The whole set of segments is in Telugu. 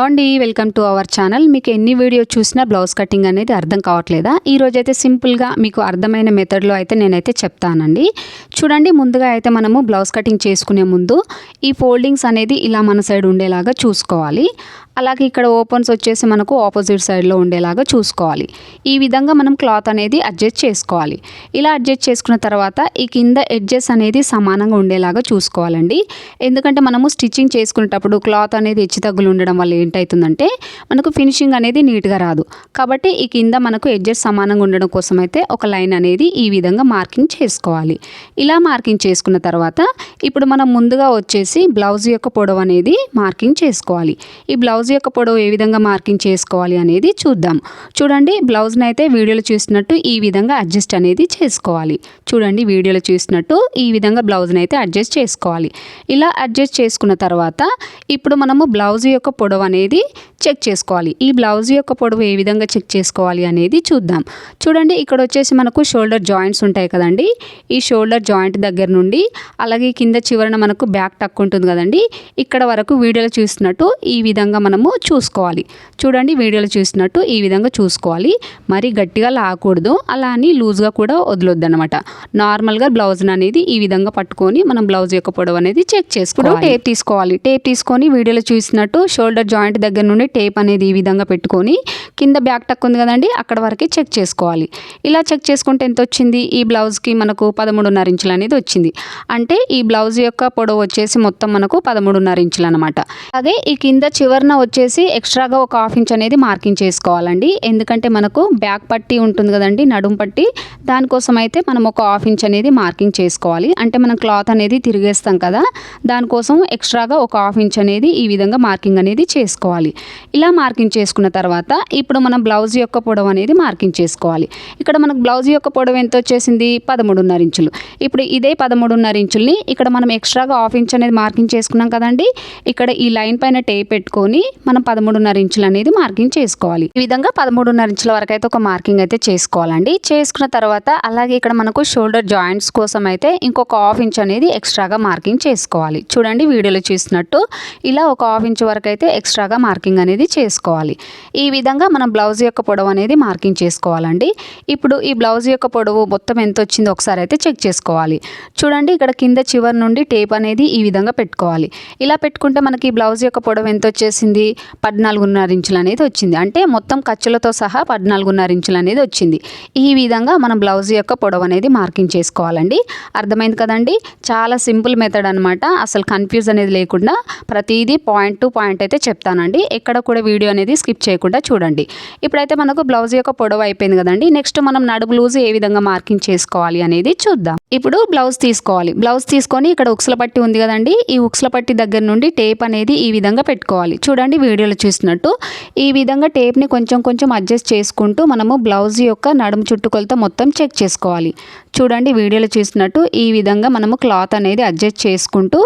అండి వెల్కమ్ టు అవర్ ఛానల్. మీకు ఎన్ని వీడియో చూసినా బ్లౌజ్ కటింగ్ అనేది అర్థం కావట్లేదా? ఈ రోజు అయితే సింపుల్గా మీకు అర్థమైన మెథడ్లో అయితే నేనైతే చెప్తానండి. చూడండి, ముందుగా అయితే మనము బ్లౌజ్ కటింగ్ చేసుకునే ముందు ఈ ఫోల్డింగ్స్ అనేది ఇలా మన సైడ్ ఉండేలాగా చూసుకోవాలి. అలాగే ఇక్కడ ఓపెన్స్ వచ్చేసి మనకు ఆపోజిట్ సైడ్లో ఉండేలాగా చూసుకోవాలి. ఈ విధంగా మనం క్లాత్ అనేది అడ్జస్ట్ చేసుకోవాలి. ఇలా అడ్జస్ట్ చేసుకున్న తర్వాత ఈ కింద ఎడ్జెస్ అనేది సమానంగా ఉండేలాగా చూసుకోవాలండి. ఎందుకంటే మనము స్టిచ్చింగ్ చేసుకునేటప్పుడు క్లాత్ అనేది హెచ్చు తగ్గులు ఉండడం వల్ల ఏంటవుతుందంటే మనకు ఫినిషింగ్ అనేది నీట్గా రాదు. కాబట్టి ఈ కింద మనకు ఎడ్జెస్ సమానంగా ఉండడం కోసం అయితే ఒక లైన్ అనేది ఈ విధంగా మార్కింగ్ చేసుకోవాలి. ఇలా మార్కింగ్ చేసుకున్న తర్వాత ఇప్పుడు మనం ముందుగా వచ్చేసి బ్లౌజ్ యొక్క పొడవు అనేది మార్కింగ్ చేసుకోవాలి. ఈ బ్లౌజ్ యొక్క పొడవు ఏ విధంగా మార్కింగ్ చేసుకోవాలి అనేది చూద్దాం. చూడండి, బ్లౌజ్ని అయితే వీడియోలో చూసినట్టు ఈ విధంగా అడ్జస్ట్ అనేది చేసుకోవాలి. చూడండి, వీడియోలో చూసినట్టు ఈ విధంగా బ్లౌజ్ని అయితే అడ్జస్ట్ చేసుకోవాలి. ఇలా అడ్జస్ట్ చేసుకున్న తర్వాత ఇప్పుడు మనము బ్లౌజ్ యొక్క పొడవు అనేది చెక్ చేసుకోవాలి. ఈ బ్లౌజ్ యొక్క పొడవు ఏ విధంగా చెక్ చేసుకోవాలి అనేది చూద్దాం. చూడండి, ఇక్కడ వచ్చేసి మనకు షోల్డర్ జాయింట్స్ ఉంటాయి కదండి. ఈ షోల్డర్ జాయింట్ దగ్గర నుండి అలాగే కింద చివరన మనకు బ్యాక్ టక్ ఉంటుంది కదండి. ఇక్కడ వరకు వీడియోలో చూసినట్టు ఈ విధంగా మనము చూసుకోవాలి. చూడండి, వీడియోలో చూసినట్టు ఈ విధంగా చూసుకోవాలి. మరి గట్టిగా లాగకూడదు, అలా అని లూజ్గా కూడా వదలొద్దు అనమాట. నార్మల్గా బ్లౌజ్ అనేది ఈ విధంగా పట్టుకొని మనం బ్లౌజ్ యొక్క పొడవు అనేది చెక్ చేసుకోవాలి. టేప్ తీసుకోవాలి. టేప్ తీసుకొని వీడియోలో చూసినట్టు షోల్డర్ జాయింట్ దగ్గర నుండి టేప్ అనేది ఈ విధంగా పెట్టుకొని కింద బ్యాక్ టక్ ఉంది కదండి, అక్కడ వరకే చెక్ చేసుకోవాలి. ఇలా చెక్ చేసుకుంటే ఎంత వచ్చింది? ఈ బ్లౌజ్కి మనకు 13.5 ఇంచులు అనేది వచ్చింది. అంటే ఈ బ్లౌజ్ యొక్క పొడవు వచ్చేసి మొత్తం మనకు 13.5 ఇంచులు అనమాట. అలాగే ఈ కింద చివరన వచ్చేసి ఎక్స్ట్రాగా ఒక 1/2 ఇంచ్ అనేది మార్కింగ్ చేసుకోవాలండి. ఎందుకంటే మనకు బ్యాక్ పట్టి ఉంటుంది కదండి, నడుం పట్టి, దానికోసం అయితే మనం ఒక 1/2 ఇంచ్ అనేది మార్కింగ్ చేసుకోవాలి. అంటే మనం క్లాత్ అనేది తిరిగేస్తాం కదా, దానికోసం ఎక్స్ట్రాగా ఒక 1/2 ఇంచ్ అనేది ఈ విధంగా మార్కింగ్ అనేది చేసుకోవాలి. ఇలా మార్కింగ్ చేసుకున్న తర్వాత ఇప్పుడు మనం బ్లౌజ్ యొక్క పొడవు అనేది మార్కింగ్ చేసుకోవాలి. ఇక్కడ మనకు బ్లౌజ్ యొక్క పొడవు ఎంత వచ్చేసింది? 13.5 ఇంచులు. ఇప్పుడు ఇదే 13.5 ఇంచుల్ని ఇక్కడ మనం ఎక్స్ట్రాగా 1/2 ఇంచ్ అనేది మార్కింగ్ చేసుకున్నాం కదండి. ఇక్కడ ఈ లైన్ పైన టేప్ పెట్టుకొని మనం 13.5 ఇంచులు అనేది మార్కింగ్ చేసుకోవాలి. ఈ విధంగా 13.5 ఇంచుల వరకు అయితే ఒక మార్కింగ్ అయితే చేసుకోవాలండి. చేసుకున్న తర్వాత అలాగే ఇక్కడ మనకు షోల్డర్ జాయింట్స్ కోసం అయితే ఇంకొక 1/2 ఇంచ్ అనేది ఎక్స్ట్రాగా మార్కింగ్ చేసుకోవాలి. చూడండి, వీడియోలో చూసినట్టు ఇలా ఒక 1/2 ఇంచ్ వరకు అయితే ఎక్స్ట్రాగా మార్కింగ్ అనేది చేసుకోవాలి. ఈ విధంగా మనం బ్లౌజ్ యొక్క పొడవు అనేది మార్కింగ్ చేసుకోవాలండి. ఇప్పుడు ఈ బ్లౌజ్ యొక్క పొడవు మొత్తం ఎంత వచ్చిందో ఒకసారి అయితే చెక్ చేసుకోవాలి. చూడండి, ఇక్కడ కింద చివరి నుండి టేప్ అనేది ఈ విధంగా పెట్టుకోవాలి. ఇలా పెట్టుకుంటే మనకి బ్లౌజ్ యొక్క పొడవు ఎంత వచ్చేసింది? 14.5 ఇంచులు అనేది వచ్చింది. అంటే మొత్తం ఖర్చులతో సహా 14.5 ఇంచులు అనేది వచ్చింది. ఈ విధంగా మనం బ్లౌజ్ యొక్క పొడవు అనేది మార్కింగ్ చేసుకోవాలండి. అర్థమైంది కదండి? చాలా సింపుల్ మెథడ్ అనమాట. అసలు కన్ఫ్యూజ్ అనేది లేకుండా ప్రతిదీ పాయింట్ టు పాయింట్ అయితే చెప్తానండి. ఎక్కడ కూడా వీడియో అనేది స్కిప్ చేయకుండా చూడండి. ఇప్పుడైతే మనకు బ్లౌజ్ యొక్క పొడవు అయిపోయింది కదండి. నెక్స్ట్ మనం నడుము లూజ్ ఏ విధంగా మార్కింగ్ చేసుకోవాలి అనేది చూద్దాం. ఇప్పుడు బ్లౌజ్ తీసుకోవాలి. బ్లౌజ్ తీసుకొని ఇక్కడ ఉక్సుల పట్టి ఉంది కదండి, ఈ ఉక్సుల పట్టి దగ్గర నుండి టేప్ అనేది ఈ విధంగా పెట్టుకోవాలి. చూడండి, వీడియోలో చూసినట్టు ఈ విధంగా టేప్ని కొంచెం కొంచెం అడ్జస్ట్ చేసుకుంటూ మనము బ్లౌజ్ యొక్క నడుము చుట్టుకొలత మొత్తం చెక్ చేసుకోవాలి. చూడండి, వీడియోలో చూసినట్టు ఈ విధంగా మనము క్లాత్ అనేది అడ్జస్ట్ చేసుకుంటూ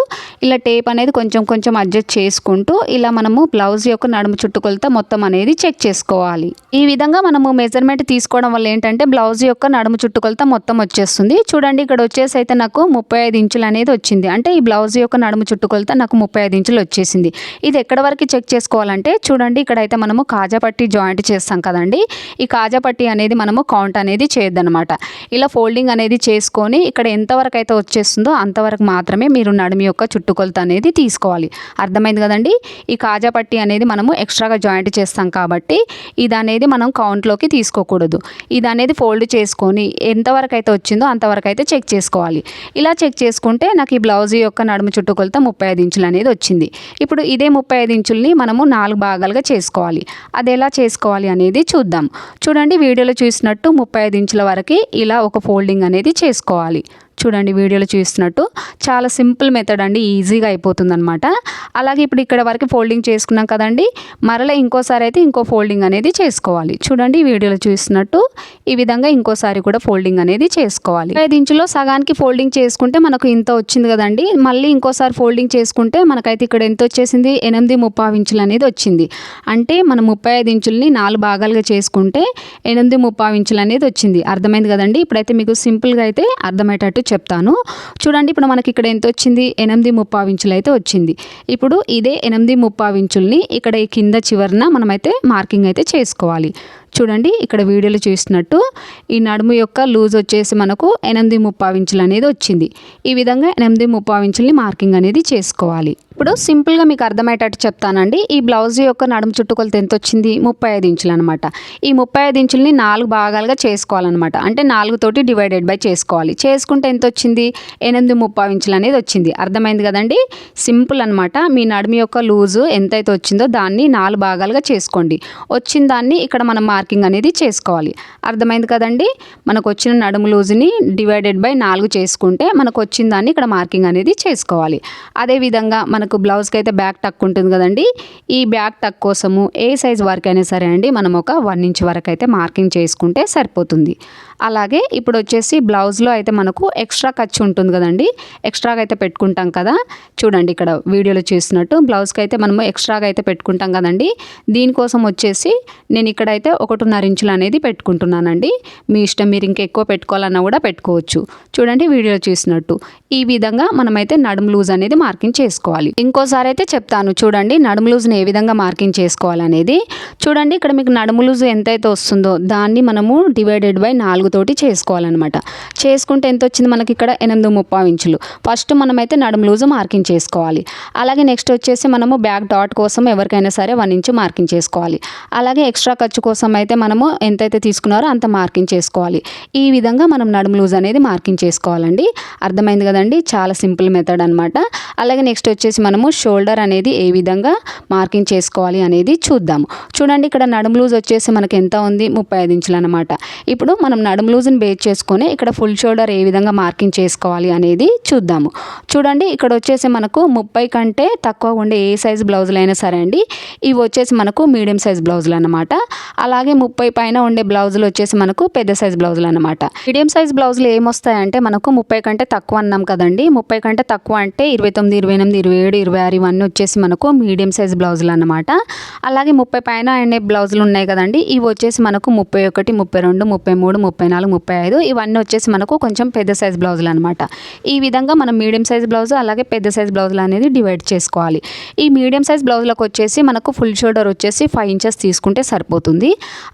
ఇలా టేప్ అనేది కొంచెం కొంచెం అడ్జస్ట్ చేసుకుంటూ ఇలా మనము బ్లౌజ్ యొక్క నడుము చుట్టుకొలత మొత్తం అనేది చెక్ చేసుకోవాలి. ఈ విధంగా మనము మెజర్మెంట్ తీసుకోవడం వల్ల ఏంటంటే బ్లౌజ్ యొక్క నడుము చుట్టుకొలత మొత్తం వచ్చేస్తుంది. చూడండి, ఇక్కడ వచ్చేసి అయితే నాకు 35 ఇంచులు అనేది వచ్చింది. అంటే ఈ బ్లౌజ్ యొక్క నడుము చుట్టుకొలత నాకు 35 ఇంచులు వచ్చేసింది. ఇది ఎక్కడ వరకు చెక్ చేసుకోవాలంటే చూడండి, ఇక్కడైతే మనము కాజా పట్టి జాయింట్ చేస్తాం కదండి. ఈ కాజా పట్టి అనేది మనము కౌంట్ అనేది చేయొద్దనమాట. ఇలా ఫోల్డింగ్ అనేది చేసుకొని ఇక్కడ ఎంతవరకు అయితే వచ్చేస్తుందో అంతవరకు మాత్రమే మీరు నడుము యొక్క చుట్టుకొలత అనేది తీసుకోవాలి. అర్థమైంది కదండి? ఈ కాజా పట్టి అనేది మనము ఎక్స్ట్రాగా జాయింట్ చేస్తాం కాబట్టి ఇది అనేది మనం కౌంట్లోకి తీసుకోకూడదు. ఇది అనేది ఫోల్డ్ చేసుకొని ఎంతవరకు అయితే వచ్చిందో అంతవరకు అయితే చెక్ చేసుకోవాలి. ఇలా చెక్ చేసుకుంటే నాకు ఈ బ్లౌజ్ యొక్క నడుము చుట్టుకొలత 35 ఇంచులు అనేది వచ్చింది. ఇప్పుడు ఇదే 35 ఇంచుల్ని మనము 4 భాగాలుగా చేసుకోవాలి. అది ఎలా చేసుకోవాలి అనేది చూద్దాం. చూడండి, వీడియోలో చూసినట్టు 35 ఇంచుల వరకు ఇలా ఒక ఫోల్డింగ్ అనేది చేసుకోవాలి. చూడండి, వీడియోలో చూస్తున్నట్టు చాలా సింపుల్ మెథడ్ అండి, ఈజీగా అయిపోతుంది అనమాట. అలాగే ఇప్పుడు ఇక్కడ వరకు ఫోల్డింగ్ చేసుకున్నాం కదండి, మరలా ఇంకోసారి అయితే ఇంకో ఫోల్డింగ్ అనేది చేసుకోవాలి. చూడండి, వీడియోలో చూస్తున్నట్టు ఈ విధంగా ఇంకోసారి కూడా ఫోల్డింగ్ అనేది చేసుకోవాలి. 5 ఇంచులో సగానికి ఫోల్డింగ్ చేసుకుంటే మనకు ఇంత వచ్చింది కదండి. మళ్ళీ ఇంకోసారి ఫోల్డింగ్ చేసుకుంటే మనకైతే ఇక్కడ ఎంత వచ్చేసింది? 8.75 ఇంచులు అనేది వచ్చింది. అంటే మనం 35 ఇంచుల్ని 4 భాగాలుగా చేసుకుంటే 8.75 ఇంచులు అనేది వచ్చింది. అర్థమైంది కదండి? ఇప్పుడైతే మీకు సింపుల్గా అయితే అర్థమయ్యేటట్టు చెప్తాను. చూడండి ఇప్పుడు మనకి ఇక్కడ ఎంత వచ్చింది, 8.35 ఇంచులు అయితే వచ్చింది. ఇప్పుడు ఇదే 8.35 ఇంచుల్ని ఇక్కడ ఈ కింద చివరన మనమైతే మార్కింగ్ అయితే చేసుకోవాలి. చూడండి ఇక్కడ వీడియోలో చూసినట్టు ఈ నడుము యొక్క లూజ్ వచ్చేసి మనకు 8.35 ఇంచులు అనేది వచ్చింది. ఈ విధంగా 8.35 ఇంచుల్ని మార్కింగ్ అనేది చేసుకోవాలి. ఇప్పుడు సింపుల్గా మీకు అర్థమయ్యేటట్టు చెప్తానండి. ఈ బ్లౌజ్ యొక్క నడుము చుట్టుకొలత ఎంత వచ్చింది, 35 ఇంచులు అనమాట. ఈ 35 ఇంచుల్ని 4 భాగాలుగా చేసుకోవాలన్నమాట. అంటే 4 తోటి డివైడెడ్ బై చేసుకోవాలి. చేసుకుంటే ఎంత వచ్చింది, 8.35 ఇంచులు అనేది వచ్చింది. అర్థమైంది కదండి, సింపుల్ అనమాట. మీ నడుము యొక్క లూజు ఎంతైతే వచ్చిందో దాన్ని 4 భాగాలుగా చేసుకోండి. వచ్చిన దాన్ని ఇక్కడ మనం మార్కింగ్ అనేది చేసుకోవాలి. అర్థమైంది కదండి, మనకు వచ్చిన నడుము లూజుని డివైడెడ్ బై 4 చేసుకుంటే మనకు వచ్చిన దాన్ని ఇక్కడ మార్కింగ్ అనేది చేసుకోవాలి. అదేవిధంగా మనకు బ్లౌజ్కి అయితే బ్యాక్ టక్ ఉంటుంది కదండి, ఈ బ్యాక్ టక్ కోసము ఏ సైజ్ వరకు అయినా సరే అండి మనం ఒక 1 ఇంచ్ వరకు అయితే మార్కింగ్ చేసుకుంటే సరిపోతుంది. అలాగే ఇప్పుడు వచ్చేసి బ్లౌజ్లో అయితే మనకు ఎక్స్ట్రా ఖర్చు ఉంటుంది కదండి, ఎక్స్ట్రాగా అయితే పెట్టుకుంటాం కదా. చూడండి ఇక్కడ వీడియోలో చూసినట్టు బ్లౌజ్కి అయితే మనము ఎక్స్ట్రాగా అయితే పెట్టుకుంటాం కదండి. దీనికోసం వచ్చేసి నేను ఇక్కడైతే 1.5 ఇంచులు అనేది పెట్టుకుంటున్నానండి. మీ ఇష్టం, మీరు ఇంకా ఎక్కువ పెట్టుకోవాలన్నా కూడా పెట్టుకోవచ్చు. చూడండి వీడియోలో చూసినట్టు ఈ విధంగా మనమైతే నడుము లూజ్ అనేది మార్కింగ్ చేసుకోవాలి. ఇంకోసారి అయితే చెప్తాను చూడండి నడుము లూజ్ని ఏ విధంగా మార్కింగ్ చేసుకోవాలనేది. చూడండి ఇక్కడ మీకు నడుము లూజ్ ఎంతైతే వస్తుందో దాన్ని మనము డివైడెడ్ బై 4 తోటి చేసుకోవాలన్నమాట. చేసుకుంటే ఎంత వచ్చింది మనకి ఇక్కడ 8.35 ఇంచులు. ఫస్ట్ మనమైతే నడుము లూజ్ మార్కింగ్ చేసుకోవాలి. అలాగే నెక్స్ట్ వచ్చేసి మనము బ్యాక్ డాట్ కోసం ఎవరికైనా సరే 1 ఇంచు మార్కింగ్ చేసుకోవాలి. అలాగే ఎక్స్ట్రా ఖర్చు కోసం అయితే మనము ఎంతైతే తీసుకున్నారో అంత మార్కింగ్ చేసుకోవాలి. ఈ విధంగా మనం నడుము లూజ్ అనేది మార్కింగ్ చేసుకోవాలండి. అర్థమైంది కదండి, చాలా సింపుల్ మెథడ్ అనమాట. అలాగే నెక్స్ట్ వచ్చేసి మనము షోల్డర్ అనేది ఏ విధంగా మార్కింగ్ చేసుకోవాలి అనేది చూద్దాము. చూడండి ఇక్కడ నడుము లూజ్ వచ్చేసి మనకి ఎంత ఉంది, 35 ఇంచులు అనమాట. ఇప్పుడు మనం నడుము లూజ్ని బేస్ చేసుకొని ఇక్కడ ఫుల్ షోల్డర్ ఏ విధంగా మార్కింగ్ చేసుకోవాలి అనేది చూద్దాము. చూడండి ఇక్కడ వచ్చేసి మనకు 30 కంటే తక్కువ ఉండే ఏ సైజ్ బ్లౌజులు అయినా సరే అండి, ఇవి వచ్చేసి మనకు మీడియం సైజ్ బ్లౌజులు అనమాట. అలాగే 30 పైన ఉండే బ్లౌజులు వచ్చేసి మనకు పెద్ద సైజ్ బ్లౌజులు అనమాట. మీడియం సైజ్ బ్లౌజులు ఏమొస్తాయంటే మనకు 30 కంటే తక్కువ అన్నాం కదండి. 30 కంటే తక్కువ అంటే 29, 28, 27, 26 ఇవన్నీ వచ్చేసి మనకు మీడియం సైజ్ బ్లౌజులు అనమాట. అలాగే 30 పైన ఉండే బ్లౌజులు ఉన్నాయి కదండి, ఇవి వచ్చేసి మనకు 31, 32, 33, 34, 35 ఇవన్నీ వచ్చేసి మనకు కొంచెం పెద్ద సైజ్ బ్లౌజులు అనమాట. ఈ విధంగా మనం మీడియం సైజ్ బ్లౌజ్ అలాగే పెద్ద సైజ్ బ్లౌజులు అనేది డివైడ్ చేసుకోవాలి. ఈ మీడియం సైజ్ బ్లౌజులకు వచ్చేసి మనకు ఫుల్ షోల్డర్ వచ్చేసి 5 ఇంచెస్ తీసుకుంటే సరిపోతుంది.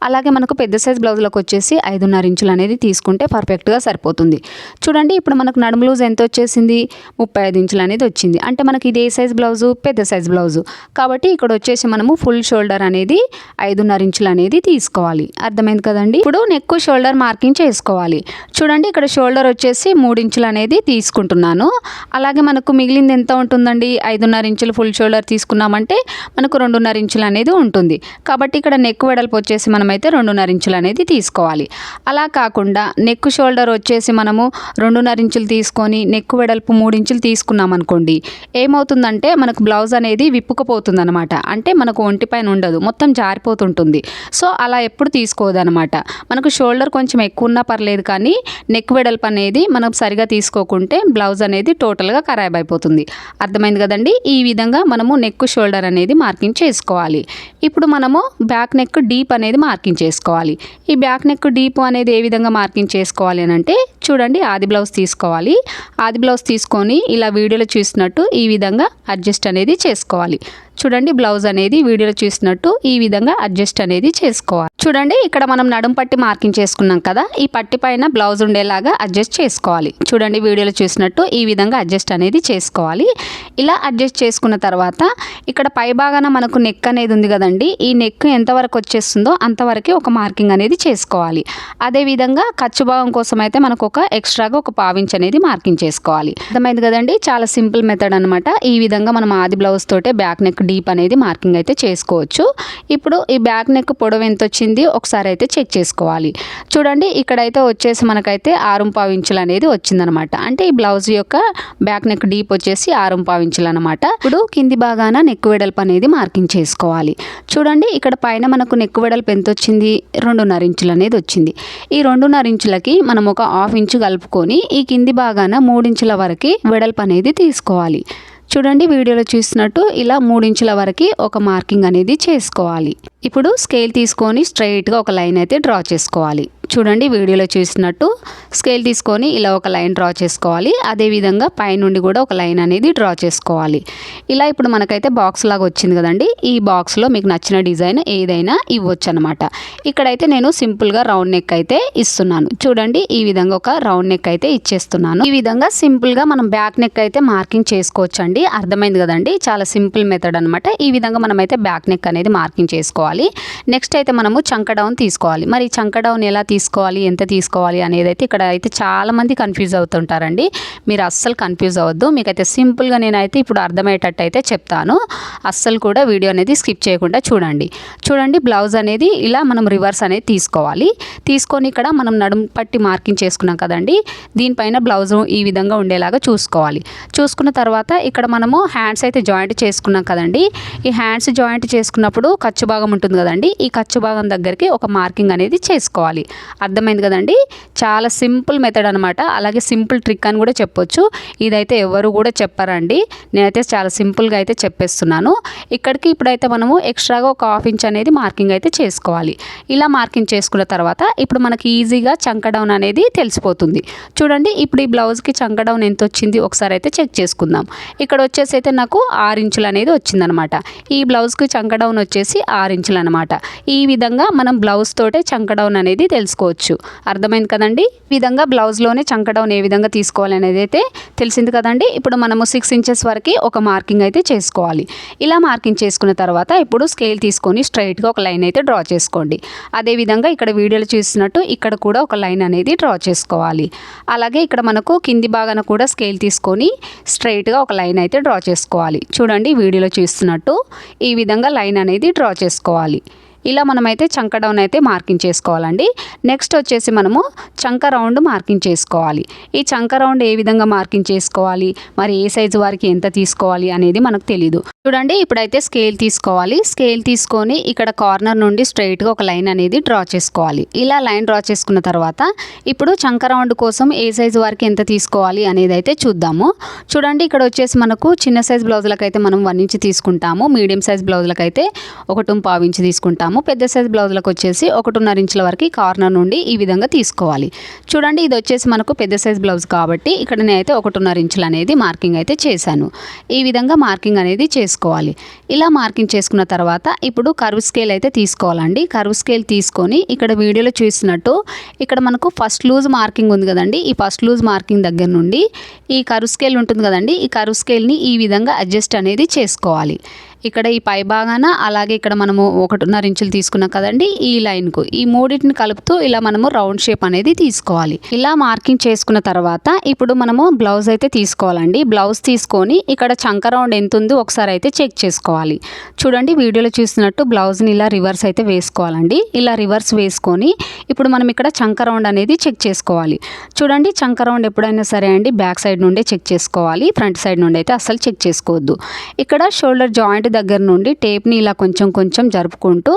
అలాగే మనకు పెద్ద సైజ్ బ్లౌజులకు వచ్చేసి 5.5 ఇంచులు అనేది తీసుకుంటే పర్ఫెక్ట్గా సరిపోతుంది. చూడండి ఇప్పుడు మనకు నడుము లూజ్ ఎంత వచ్చేసింది, 35 ఇంచులు అనేది వచ్చింది. అంటే మనకి ఇది ఏ సైజ్ బ్లౌజు, పెద్ద సైజ్ బ్లౌజు కాబట్టి ఇక్కడ వచ్చేసి మనము ఫుల్ షోల్డర్ అనేది 5.5 ఇంచులు అనేది తీసుకోవాలి. అర్థమైంది కదండి. ఇప్పుడు నెక్ షోల్డర్ మార్కింగ్ చేసుకోవాలి. చూడండి ఇక్కడ షోల్డర్ వచ్చేసి 3 ఇంచులు అనేది తీసుకుంటున్నాను. అలాగే మనకు మిగిలింది ఎంత ఉంటుందండి, 5.5 ఇంచులు ఫుల్ షోల్డర్ తీసుకున్నామంటే మనకు 2.5 ఇంచులు అనేది ఉంటుంది. కాబట్టి ఇక్కడ నెక్ వెడల్పు వచ్చేసి మనమైతే 2.5 ఇంచులు అనేది తీసుకోవాలి. అలా కాకుండా నెక్ షోల్డర్ వచ్చేసి మనము 2.5 ఇంచులు తీసుకొని నెక్ వెడల్పు 3 ఇంచులు తీసుకున్నాం అనుకోండి, ఏమవుతుందంటే మనకు బ్లౌజ్ అనేది విప్పుకుపోతుంది అనమాట. అంటే మనకు ఒంటిపైన ఉండదు, మొత్తం జారిపోతుంటుంది. సో అలా ఎప్పుడు తీసుకోదనమాట. మనకు షోల్డర్ కొంచెం ఎక్కువ ఉన్నా పర్లేదు కానీ నెక్ వెడల్పు అనేది మనం సరిగా తీసుకోకుంటే బ్లౌజ్ అనేది టోటల్గా ఖరాబ్ అయిపోతుంది. అర్థమైంది కదండి. ఈ విధంగా మనము నెక్ షోల్డర్ అనేది మార్కింగ్ చేసుకోవాలి. ఇప్పుడు మనము బ్యాక్ నెక్ డీప్ అనేది మార్కింగ్ చేసుకోవాలి. ఈ బ్యాక్ నెక్ డీప్ అనేది ఏ విధంగా మార్కింగ్ చేసుకోవాలి అని అంటే చూడండి ఆది బ్లౌజ్ తీసుకోవాలి. ఆది బ్లౌజ్ తీసుకొని ఇలా వీడియోలో చూసినట్టు ఈ విధంగా అడ్జస్ట్ అనేది చేసుకోవాలి. చూడండి బ్లౌజ్ అనేది వీడియోలో చూసినట్టు ఈ విధంగా అడ్జస్ట్ అనేది చేసుకోవాలి. చూడండి ఇక్కడ మనం నడుం పట్టి మార్కింగ్ చేసుకున్నాం కదా, ఈ పట్టి పైన బ్లౌజ్ ఉండేలాగా అడ్జస్ట్ చేసుకోవాలి. చూడండి వీడియోలో చూసినట్టు ఈ విధంగా అడ్జస్ట్ అనేది చేసుకోవాలి. ఇలా అడ్జస్ట్ చేసుకున్న తర్వాత ఇక్కడ పై భాగాన మనకు నెక్ అనేది ఉంది కదండి, ఈ నెక్ ఎంతవరకు వచ్చేస్తుందో అంతవరకు ఒక మార్కింగ్ అనేది చేసుకోవాలి. అదేవిధంగా ఖర్చు భాగం కోసం అయితే మనకు ఒక ఎక్స్ట్రాగా ఒక 1/2 ఇంచ్ అనేది మార్కింగ్ చేసుకోవాలి. అర్థమైంది కదండి, చాలా సింపుల్ మెథడ్ అనమాట. ఈ విధంగా మనం ఆది బ్లౌజ్ తోటే బ్యాక్ నెక్ డీప్ అనేది మార్కింగ్ అయితే చేసుకోవచ్చు. ఇప్పుడు ఈ బ్యాక్ నెక్ పొడవు ఎంత వచ్చింది ఒకసారి అయితే చెక్ చేసుకోవాలి. చూడండి ఇక్కడైతే వచ్చేసి మనకైతే 6.5 ఇంచులు అనేది వచ్చిందనమాట. అంటే ఈ బ్లౌజ్ యొక్క బ్యాక్ నెక్ డీప్ వచ్చేసి 6.5 ఇంచులు అనమాట. ఇప్పుడు కింది భాగాన నెక్ వెడల్పు అనేది మార్కింగ్ చేసుకోవాలి. చూడండి ఇక్కడ పైన మనకు నెక్ వెడల్పు ఎంత వచ్చింది, 2.5 ఇంచులు అనేది వచ్చింది. ఈ 2.5 ఇంచులకి మనం ఒక 1/2 ఇంచు కలుపుకొని ఈ కింది భాగాన 3 ఇంచుల వరకు వెడల్పు అనేది తీసుకోవాలి. చూడండి వీడియోలో చూసినట్టు ఇలా 3 ఇంచుల వరకు ఒక మార్కింగ్ అనేది చేసుకోవాలి. ఇప్పుడు స్కేల్ తీసుకొని స్ట్రైట్గా ఒక లైన్ అయితే డ్రా చేసుకోవాలి. చూడండి వీడియోలో చూసినట్టు స్కేల్ తీసుకొని ఇలా ఒక లైన్ డ్రా చేసుకోవాలి. అదేవిధంగా పైనుండి కూడా ఒక లైన్ అనేది డ్రా చేసుకోవాలి. ఇలా ఇప్పుడు మనకైతే బాక్స్ లాగా వచ్చింది కదండి. ఈ బాక్స్లో మీకు నచ్చిన డిజైన్ ఏదైనా ఇవ్వచ్చు అనమాట. ఇక్కడైతే నేను సింపుల్గా రౌండ్ నెక్ అయితే ఇస్తున్నాను. చూడండి ఈ విధంగా ఒక రౌండ్ నెక్ అయితే ఇచ్చేస్తున్నాను. ఈ విధంగా సింపుల్గా మనం బ్యాక్ నెక్ అయితే మార్కింగ్ చేసుకోవచ్చు అండి. అర్థమైంది కదండి, చాలా సింపుల్ మెథడ్ అనమాట. ఈ విధంగా మనమైతే బ్యాక్ నెక్ అనేది మార్కింగ్ చేసుకోవాలి. నెక్స్ట్ అయితే మనము చంక డౌన్ తీసుకోవాలి. మరి చంక డౌన్ ఎలా తీసుకోవాలి, ఎంత తీసుకోవాలి అనేది అయితే ఇక్కడ అయితే చాలామంది కన్ఫ్యూజ్ అవుతుంటారండి. మీరు అస్సలు కన్ఫ్యూజ్ అవ్వద్దు. మీకైతే సింపుల్గా నేనైతే ఇప్పుడు అర్థమయ్యేటట్టు అయితే చెప్తాను. అస్సలు కూడా వీడియో అనేది స్కిప్ చేయకుండా చూడండి బ్లౌజ్ అనేది ఇలా మనం రివర్స్ అనేది తీసుకోవాలి. తీసుకొని ఇక్కడ మనం నడుము పట్టి మార్కింగ్ చేసుకున్నాం కదండి. దీనిపైన బ్లౌజ్ ఈ విధంగా ఉండేలాగా చూసుకోవాలి. చూసుకున్న తర్వాత ఇక్కడ మనము హ్యాండ్స్ అయితే జాయింట్ చేసుకున్నాం కదండి. ఈ హ్యాండ్స్ జాయింట్ చేసుకున్నప్పుడు ఖర్చు భాగం ఉంటుంది కదండి. ఈ ఖర్చు భాగం దగ్గరికి ఒక మార్కింగ్ అనేది చేసుకోవాలి. అర్థమైంది కదండి. చాలా సింపుల్ మెథడ్ అనమాట. అలాగే సింపుల్ ట్రిక్ అని కూడా చెప్పొచ్చు. ఇదైతే ఎవరు కూడా చెప్పారండి. నేనైతే చాలా సింపుల్గా అయితే చెప్పేస్తున్నాను. ఇక్కడికి ఇప్పుడైతే మనము ఎక్స్ట్రాగా ఒక 1/2 ఇంచ్ అనేది మార్కింగ్ అయితే చేసుకోవాలి. ఇలా మార్కింగ్ చేసుకున్న తర్వాత ఇప్పుడు మనకి ఈజీగా చంక డౌన్ అనేది తెలిసిపోతుంది. చూడండి ఇప్పుడు ఈ బ్లౌజ్కి చంక డౌన్ ఎంత వచ్చింది ఒకసారి అయితే చెక్ చేసుకుందాం. ఇక్కడ వచ్చేసి అయితే నాకు 6 ఇంచులు అనేది వచ్చిందనమాట. ఈ బ్లౌజ్కి చంక డౌన్ వచ్చేసి 6 ఇంచులు అనమాట. ఈ విధంగా మనం బ్లౌజ్ తోటే చంక డౌన్ అనేది తెలుసుకోవచ్చు. అర్థమైంది కదండి. ఈ విధంగా బ్లౌజ్లోనే చంక డౌన్ ఏ విధంగా తీసుకోవాలి అనేది అయితే తెలిసింది కదండి. ఇప్పుడు మనము 6 ఇంచెస్ వరకు ఒక మార్కింగ్ అయితే చేసుకోవాలి. ఇలా మార్కింగ్ చేసుకున్న తర్వాత ఇప్పుడు స్కేల్ తీసుకొని స్ట్రైట్గా ఒక లైన్ అయితే డ్రా చేసుకోండి. అదేవిధంగా ఇక్కడ వీడియోలో చూసినట్టు ఇక్కడ కూడా ఒక లైన్ అనేది డ్రా చేసుకోవాలి. అలాగే ఇక్కడ మనకు కింది భాగాన కూడా స్కేల్ తీసుకొని స్ట్రైట్గా ఒక లైన్ అయితే డ్రా చేసుకోవాలి. చూడండి వీడియోలో చూస్తున్నట్టు ఈ విధంగా లైన్ అనేది డ్రా చేసుకోవాలి. ఇలా మనమైతే చంక డౌన్ అయితే మార్కింగ్ చేసుకోవాలండి. నెక్స్ట్ వచ్చేసి మనము చంక రౌండ్ మార్కింగ్ చేసుకోవాలి. ఈ చంక రౌండ్ ఏ విధంగా మార్కింగ్ చేసుకోవాలి, మరి ఏ సైజు వారికి ఎంత తీసుకోవాలి అనేది మనకు తెలీదు. చూడండి ఇప్పుడైతే స్కేల్ తీసుకోవాలి. స్కేల్ తీసుకొని ఇక్కడ కార్నర్ నుండి స్ట్రైట్గా ఒక లైన్ అనేది డ్రా చేసుకోవాలి. ఇలా లైన్ డ్రా చేసుకున్న తర్వాత ఇప్పుడు చంక రౌండ్ కోసం ఏ సైజు వారికి ఎంత తీసుకోవాలి అనేది అయితే చూద్దాము. చూడండి ఇక్కడ వచ్చేసి మనకు చిన్న సైజ్ బ్లౌజులకు అయితే మనం 1 ఇంచ్ తీసుకుంటాము. మీడియం సైజ్ బ్లౌజులకు అయితే 1.5 ఇంచ్ తీసుకుంటాము. పెద్ద సైజ్ బ్లౌజులకు వచ్చేసి 1.5 ఇంచుల వరకు కార్నర్ నుండి ఈ విధంగా తీసుకోవాలి. చూడండి ఇది వచ్చేసి మనకు పెద్ద సైజ్ బ్లౌజ్ కాబట్టి ఇక్కడ నేనైతే 1.5 ఇంచులు అనేది మార్కింగ్ అయితే చేశాను. ఈ విధంగా మార్కింగ్ అనేది చేసుకోవాలి. ఇలా మార్కింగ్ చేసుకున్న తర్వాత ఇప్పుడు కర్వ్ స్కేల్ అయితే తీసుకోవాలండి. కర్వ్ స్కేల్ తీసుకొని ఇక్కడ వీడియోలో చూసినట్టు ఇక్కడ మనకు ఫస్ట్ లూజ్ మార్కింగ్ ఉంది కదండి. ఈ ఫస్ట్ లూజ్ మార్కింగ్ దగ్గర నుండి ఈ కర్వ్ స్కేల్ ఉంటుంది కదండి. ఈ కర్వ్ స్కేల్ని ఈ విధంగా అడ్జస్ట్ అనేది చేసుకోవాలి. ఇక్కడ ఈ పై భాగాన అలాగే ఇక్కడ మనము 1.5 ఇంచులు తీసుకున్నాం కదండి. ఈ లైన్కు ఈ మూడింటిని కలుపుతూ ఇలా మనము రౌండ్ షేప్ అనేది తీసుకోవాలి. ఇలా మార్కింగ్ చేసుకున్న తర్వాత ఇప్పుడు మనము బ్లౌజ్ అయితే తీసుకోవాలండి. బ్లౌజ్ తీసుకొని ఇక్కడ చంక రౌండ్ ఎంత ఉందో ఒకసారి అయితే చెక్ చేసుకోవాలి. చూడండి వీడియోలో చూసినట్టు బ్లౌజ్ని ఇలా రివర్స్ అయితే వేసుకోవాలండి. ఇలా రివర్స్ వేసుకొని ఇప్పుడు మనం ఇక్కడ చంక రౌండ్ అనేది చెక్ చేసుకోవాలి. చూడండి చంక రౌండ్ ఎప్పుడైనా సరే అండి బ్యాక్ సైడ్ నుండే చెక్ చేసుకోవాలి. ఫ్రంట్ సైడ్ నుండి అయితే అస్సలు చెక్ చేసుకోవద్దు. ఇక్కడ షోల్డర్ జాయింట్ దగ్గర నుండి టేప్ని ఇలా కొంచెం జరుపుకుంటూ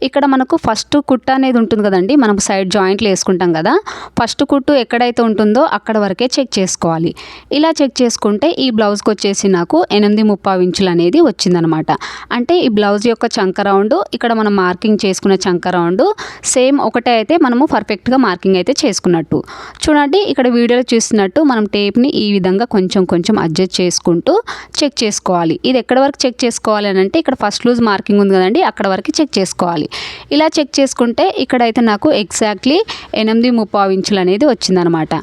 ఇక్కడ మనకు ఫస్ట్ కుట్టు అనేది ఉంటుంది కదండి. మనం సైడ్ జాయింట్లు వేసుకుంటాం కదా. ఫస్ట్ కుట్టు ఎక్కడైతే ఉంటుందో అక్కడ వరకే చెక్ చేసుకోవాలి. ఇలా చెక్ చేసుకుంటే ఈ బ్లౌజ్కి వచ్చేసి నాకు 8.5 ఇంచులు అనేది వచ్చిందనమాట. అంటే ఈ బ్లౌజ్ యొక్క చంక రౌండ్ ఇక్కడ మనం మార్కింగ్ చేసుకున్న చంక రౌండ్ సేమ్ ఒకటే అయితే మనము పర్ఫెక్ట్గా మార్కింగ్ అయితే చేసుకున్నట్టు. చూడండి ఇక్కడ వీడియోలో చూస్తున్నట్టు మనం టేప్ని ఈ విధంగా కొంచెం అడ్జస్ట్ చేసుకుంటూ చెక్ చేసుకోవాలి. ఇది ఎక్కడ వరకు చెక్ చేసుకోవాలి అని అంటే ఇక్కడ ఫస్ట్ లూజ్ మార్కింగ్ ఉంది కదండి అక్కడ వరకు చెక్ చేసుకోవాలి. ఇలా చెక్ చేసుకుంటే ఇక్కడైతే నాకు ఎగ్జాక్ట్లీ 8.5 ఇంచులు అనేది వచ్చిందనమాట.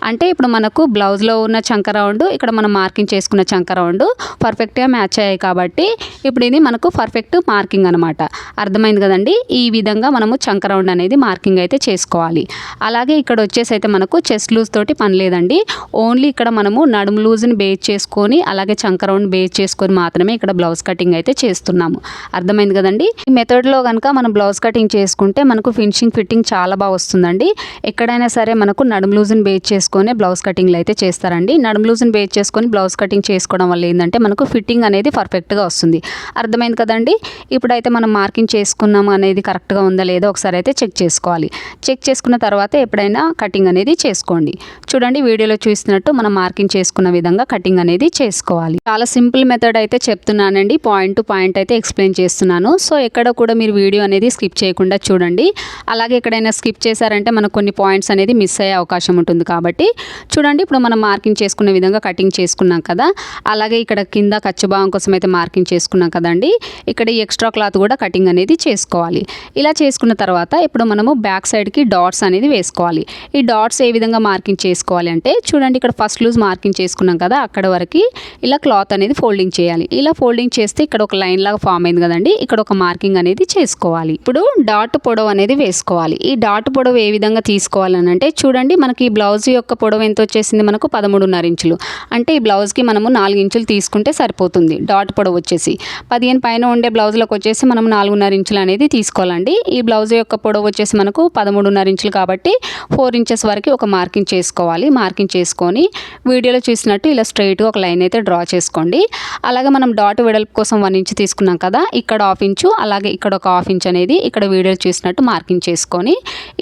అంటే ఇప్పుడు మనకు బ్లౌజ్లో ఉన్న చంక రౌండ్ ఇక్కడ మనం మార్కింగ్ చేసుకున్న చంక రౌండ్ పర్ఫెక్ట్గా మ్యాచ్ అయ్యాయి కాబట్టి ఇప్పుడు ఇది మనకు పర్ఫెక్ట్ మార్కింగ్ అనమాట. అర్థమైంది కదండి. ఈ విధంగా మనము చంక రౌండ్ అనేది మార్కింగ్ అయితే చేసుకోవాలి. అలాగే ఇక్కడ వచ్చేసి అయితే మనకు చెస్ట్ లూజ్ తోటి పని లేదండి. ఓన్లీ ఇక్కడ మనము నడుము లూజ్ని బేస్ చేసుకొని అలాగే చంక రౌండ్ బేస్ చేసుకొని మాత్రమే ఇక్కడ బ్లౌజ్ కటింగ్ అయితే చేస్తున్నాము. అర్థమైంది కదండి. ఈ మెథడ్లో కనుక మనం బ్లౌజ్ కటింగ్ చేసుకుంటే మనకు ఫిట్టింగ్ చాలా బాగా వస్తుందండి. ఎక్కడైనా సరే మనకు నడుము లూజ్ని బేస్ చేసుకొని బ్లౌజ్ కటింగ్లు అయితే చేస్తారండి. నడుము లూజ్ని బేస్ చేసుకొని బ్లౌజ్ కటింగ్ చేసుకోవడం వల్ల ఏంటంటే మనకు ఫిట్టింగ్ అనేది పర్ఫెక్ట్గా వస్తుంది. అర్థమైంది కదండి. ఇప్పుడైతే మనం మార్కింగ్ చేసుకున్నాము అనేది కరెక్ట్గా ఉందా లేదో ఒకసారి అయితే చెక్ చేసుకోవాలి. చెక్ చేసుకున్న తర్వాత ఎప్పుడైనా కటింగ్ అనేది చేసుకోండి. చూడండి వీడియోలో చూసినట్టు మనం మార్కింగ్ చేసుకున్న విధంగా కటింగ్ అనేది చేసుకోవాలి. చాలా సింపుల్ మెథడ్ అయితే చెప్తున్నానండి. పాయింట్ టు పాయింట్ అయితే ఎక్స్ప్లెయిన్ చేస్తున్నాను. సో ఎక్కడ కూడా మీరు వీడియో అనేది స్కిప్ స్కిప్ చేయకుండా చూడండి. అలాగే ఎక్కడైనా స్కిప్ చేశారంటే మనకు కొన్ని పాయింట్స్ అనేది మిస్ అయ్యే అవకాశం ఉంటుంది కాబట్టి చూడండి. ఇప్పుడు మనం మార్కింగ్ చేసుకున్న విధంగా కటింగ్ చేసుకున్నాం కదా. అలాగే ఇక్కడ కింద ఖర్చు భాగం కోసం అయితే మార్కింగ్ చేసుకున్నాం కదండి. ఇక్కడ ఈ ఎక్స్ట్రా క్లాత్ కూడా కటింగ్ అనేది చేసుకోవాలి. ఇలా చేసుకున్న తర్వాత ఇప్పుడు మనము బ్యాక్ సైడ్కి డాట్స్ అనేది వేసుకోవాలి. ఈ డాట్స్ ఏ విధంగా మార్కింగ్ చేసుకోవాలి అంటే చూడండి, ఇక్కడ ఫస్ట్ లూజ్ మార్కింగ్ చేసుకున్నాం కదా, అక్కడ వరకు ఇలా క్లాత్ అనేది ఫోల్డింగ్ చేయాలి. ఇలా ఫోల్డింగ్ చేస్తే ఇక్కడ ఒక లైన్ లాగా ఫామ్ అయింది కదండి, ఇక్కడ ఒక మార్కింగ్ అనేది చేసుకోవాలి. ఇప్పుడు డాట్ పొడవు అనేది వేసుకోవాలి. ఈ డాట్ పొడవు ఏ విధంగా తీసుకోవాలని అంటే చూడండి, మనకి ఈ బ్లౌజ్ యొక్క పొడవు ఎంత వచ్చేసింది, మనకు 13.5 ఇంచులు. అంటే ఈ బ్లౌజ్కి మనము 4 ఇంచులు తీసుకుంటే సరిపోతుంది. డాట్ పొడవు వచ్చేసి 15 పైన ఉండే బ్లౌజ్లకు వచ్చేసి మనం 4.5 ఇంచులు అనేది తీసుకోవాలండి. ఈ బ్లౌజ్ యొక్క పొడవు వచ్చేసి మనకు 13.5 ఇంచులు కాబట్టి 4 ఇంచెస్ వరకు ఒక మార్కింగ్ చేసుకోవాలి. మార్కింగ్ చేసుకొని వీడియోలో చూసినట్టు ఇలా స్ట్రైట్గా ఒక లైన్ అయితే డ్రా చేసుకోండి. అలాగే మనం డాట్ వెడల్పు కోసం 1 ఇంచ్ తీసుకున్నాం కదా, ఇక్కడ 1/2 ఇంచు అలాగే ఇక్కడ ఒక 1/2 ఇంచ్ అనేది ఇక్కడ వీడియోలో చూసినట్టు మార్కింగ్ చేసుకొని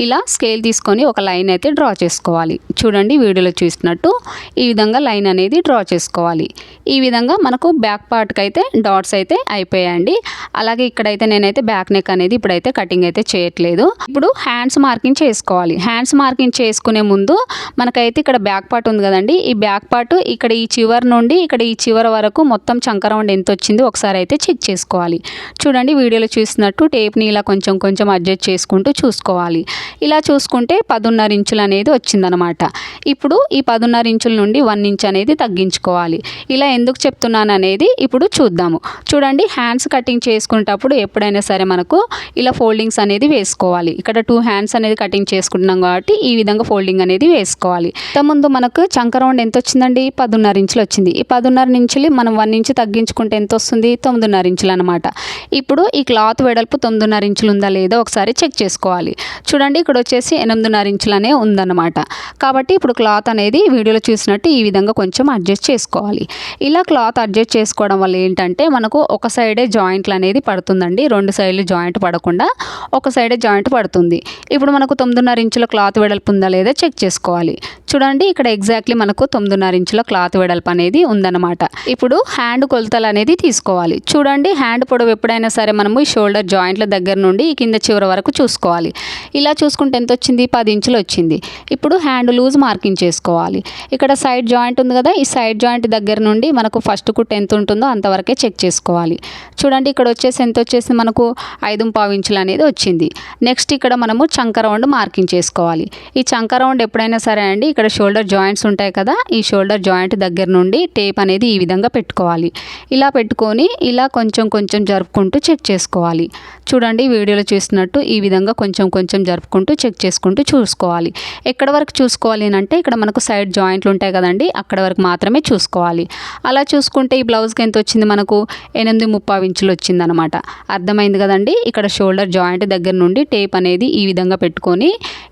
ఇలా స్కేల్ తీసుకొని ఒక లైన్ అయితే డ్రా చేసుకోవాలి. చూడండి, వీడియోలో చూసినట్టు ఈ విధంగా లైన్ అనేది డ్రా చేసుకోవాలి. ఈ విధంగా మనకు బ్యాక్ పార్ట్కి అయితే డాట్స్ అయితే అయిపోయాయండి. అలాగే ఇక్కడైతే నేనైతే బ్యాక్ నెక్ అనేది ఇప్పుడైతే కటింగ్ అయితే చేయట్లేదు. ఇప్పుడు హ్యాండ్స్ మార్కింగ్ చేసుకోవాలి. హ్యాండ్స్ మార్కింగ్ చేసుకునే ముందు మనకైతే ఇక్కడ బ్యాక్ పార్ట్ ఉంది కదండి, ఈ బ్యాక్ పార్ట్ ఇక్కడ ఈ చివరి నుండి ఇక్కడ ఈ చివరి వరకు మొత్తం చంక రౌండ్ ఎంత వచ్చింది ఒకసారి అయితే చెక్ చేసుకోవాలి. చూడండి, వీడియోలో చూసినట్టు టేప్ని ఇలా కొంచెం కొంచెం అడ్జస్ట్ చేసుకుంటూ చూసుకోవాలి. ఇలా చూసుకుంటే 10.5 ఇంచులు అనేది వచ్చిందనమాట. ఇప్పుడు ఈ 10.5 ఇంచుల నుండి 1 ఇంచ్ అనేది తగ్గించుకోవాలి. ఇలా ఎందుకు చెప్తున్నాను అనేది ఇప్పుడు చూద్దాము. చూడండి, హ్యాండ్స్ కటింగ్ చేసుకునేటప్పుడు ఎప్పుడైనా సరే మనకు ఇలా ఫోల్డింగ్స్ అనేది వేసుకోవాలి. ఇక్కడ 2 హ్యాండ్స్ అనేది కటింగ్ చేసుకుంటున్నాం కాబట్టి ఈ విధంగా ఫోల్డింగ్ అనేది వేసుకోవాలి. ముందు మనకు చంక రౌండ్ ఎంత వచ్చిందండి, 10.5 ఇంచులు వచ్చింది. ఈ 10.5 ఇంచులు మనం 1 ఇంచ్ తగ్గించుకుంటే ఎంత వస్తుంది, 9.5 ఇంచులు అనమాట. ఇప్పుడు ఈ క్లాత్ వెడల్పు 9.5 ఇంచులు ఉందా లేదా ఒకసారి చెక్ చేసుకోవాలి. చూడండి, ఇక్కడ వచ్చేసి 8.5 ఇంచులు అనే ఉందన్నమాట. కాబట్టి ఇప్పుడు క్లాత్ అనేది వీడియోలో చూసినట్టు ఈ విధంగా కొంచెం అడ్జస్ట్ చేసుకోవాలి. ఇలా క్లాత్ అడ్జస్ట్ చేసుకోవడం వల్ల ఏంటంటే మనకు ఒక సైడే జాయింట్లు అనేది పడుతుందండి, 2 సైడ్లు జాయింట్ పడకుండా ఒక సైడే జాయింట్ పడుతుంది. ఇప్పుడు మనకు 9.5 ఇంచుల క్లాత్ వెడల్పు ఉందా లేదా చెక్ చేసుకోవాలి. చూడండి, ఇక్కడ ఎగ్జాక్ట్లీ మనకు 9.5 ఇంచుల క్లాత్ వెడల్పు అనేది ఉందన్నమాట. ఇప్పుడు హ్యాండ్ కొలతలు అనేది తీసుకోవాలి. చూడండి, హ్యాండ్ పొడవు ఎప్పుడైనా సరే మనము ఈ షోల్డర్ జాయింట్ల దగ్గర నుండి ఈ కింద చివరి వరకు చూసుకోవాలి. ఇలా చూసుకుంటే ఎంత వచ్చింది, 10 ఇంచులు వచ్చింది. ఇప్పుడు హ్యాండ్ లూజ్ మార్కింగ్ చేసుకోవాలి. ఇక్కడ సైడ్ జాయింట్ ఉంది కదా, ఈ సైడ్ జాయింట్ దగ్గర నుండి మనకు ఫస్ట్ కుట్ ఎంత ఉంటుందో అంతవరకే చెక్ చేసుకోవాలి. చూడండి, ఇక్కడ వచ్చేసి ఎంత వచ్చేసి మనకు 5.5 ఇంచులు అనేది వచ్చింది. నెక్స్ట్ ఇక్కడ మనము చంక రౌండ్ మార్కింగ్ చేసుకోవాలి. ఈ చంక రౌండ్ ఎప్పుడైనా సరే అండి, ఇక్కడ షోల్డర్ జాయింట్స్ ఉంటాయి కదా, ఈ షోల్డర్ జాయింట్ దగ్గర నుండి టేప్ అనేది ఈ విధంగా పెట్టుకోవాలి. ఇలా పెట్టుకొని ఇలా కొంచెం కొంచెం జరుపుకుంటూ చెక్ చేసుకోవాలి. చూడండి, వీడియోలో చూసినట్టు ఈ విధంగా కొంచెం కొంచెం జరుపుకుంటూ చెక్ చేసుకుంటూ చూసుకోవాలి. ఎక్కడ వరకు చూసుకోవాలి అంటే ఇక్కడ మనకు సైడ్ జాయింట్లు ఉంటాయి కదండి, అక్కడ వరకు మాత్రమే చూసుకోవాలి. అలా చూసుకుంటే ఈ బ్లౌజ్కి ఎంత వచ్చింది, మనకు 8.5 ఇంచులు వచ్చింది అనమాట. అర్థమైంది కదండి. ఇక్కడ షోల్డర్ జాయింట్ దగ్గర నుండి టేప్ అనేది ఈ విధంగా పెట్టుకొని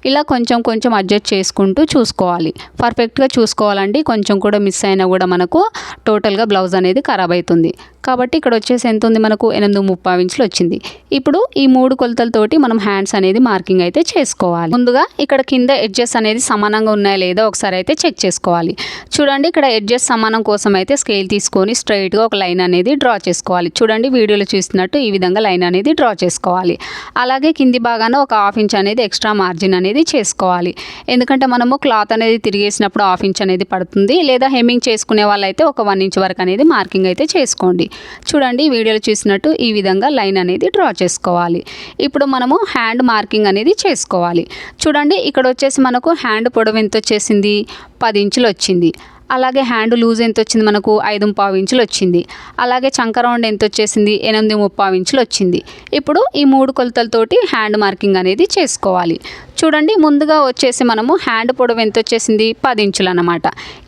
ఇలా కొంచెం కొంచెం అడ్జస్ట్ చేసుకుంటూ చూసుకోవాలి. పర్ఫెక్ట్గా చూసుకోవాలండి. కొంచెం కూడా మిస్ అయినా కూడా మనకు టోటల్గా బ్లౌజ్ అనేది ఖరాబ్ అవుతుంది. కాబట్టి ఇక్కడ వచ్చేసి ఎంత ఉంది, మనకు 8.5 ఇంచులు వచ్చింది. ఇప్పుడు ఈ 3 కొలతలతోటి మనం హ్యాండ్స్ అనేది మార్కింగ్ అయితే చేసుకోవాలి. ముందుగా ఇక్కడ కింద ఎడ్జెస్ అనేది సమానంగా ఉన్నాయా లేదా ఒకసారి అయితే చెక్ చేసుకోవాలి. చూడండి, ఇక్కడ ఎడ్జెస్ సమానం కోసం అయితే స్కేల్ తీసుకొని స్ట్రైట్గా ఒక లైన్ అనేది డ్రా చేసుకోవాలి. చూడండి, వీడియోలో చూసినట్టు ఈ విధంగా లైన్ అనేది డ్రా చేసుకోవాలి. అలాగే కింది భాగాన ఒక 1/2 ఇంచ్ అనేది ఎక్స్ట్రా మార్జిన్ అనేది చేసుకోవాలి. ఎందుకంటే మనము క్లాత్ అనేది తిరిగేసినప్పుడు 1/2 ఇంచ్ అనేది పడుతుంది. లేదా హెమ్మింగ్ చేసుకునే వాళ్ళైతే ఒక 1 ఇంచ్ వరకు అనేది మార్కింగ్ అయితే చేసుకోండి. చూడండి, వీడియోలో చూసినట్టు ఈ విధంగా లైన్ అనేది డ్రా చేసుకోవాలి. ఇప్పుడు మనము హ్యాండ్ మార్కింగ్ అనేది చేసుకోవాలి. చూడండి, ఇక్కడ వచ్చేసి మనకు హ్యాండ్ పొడవు ఎంత వచ్చేసింది, 10 ఇంచులు వచ్చింది. అలాగే హ్యాండ్ లూజ్ ఎంత వచ్చింది, మనకు 5.5 ఇంచులు వచ్చింది. అలాగే చంక రౌండ్ ఎంత వచ్చేసింది, 8.5 ఇంచులు వచ్చింది. ఇప్పుడు ఈ 3 కొలతలతోటి హ్యాండ్ మార్కింగ్ అనేది చేసుకోవాలి. చూడండి, ముందుగా వచ్చేసి మనము హ్యాండ్ పొడవు ఎంత వచ్చేసింది, 10 ఇంచులు అన్నమాట.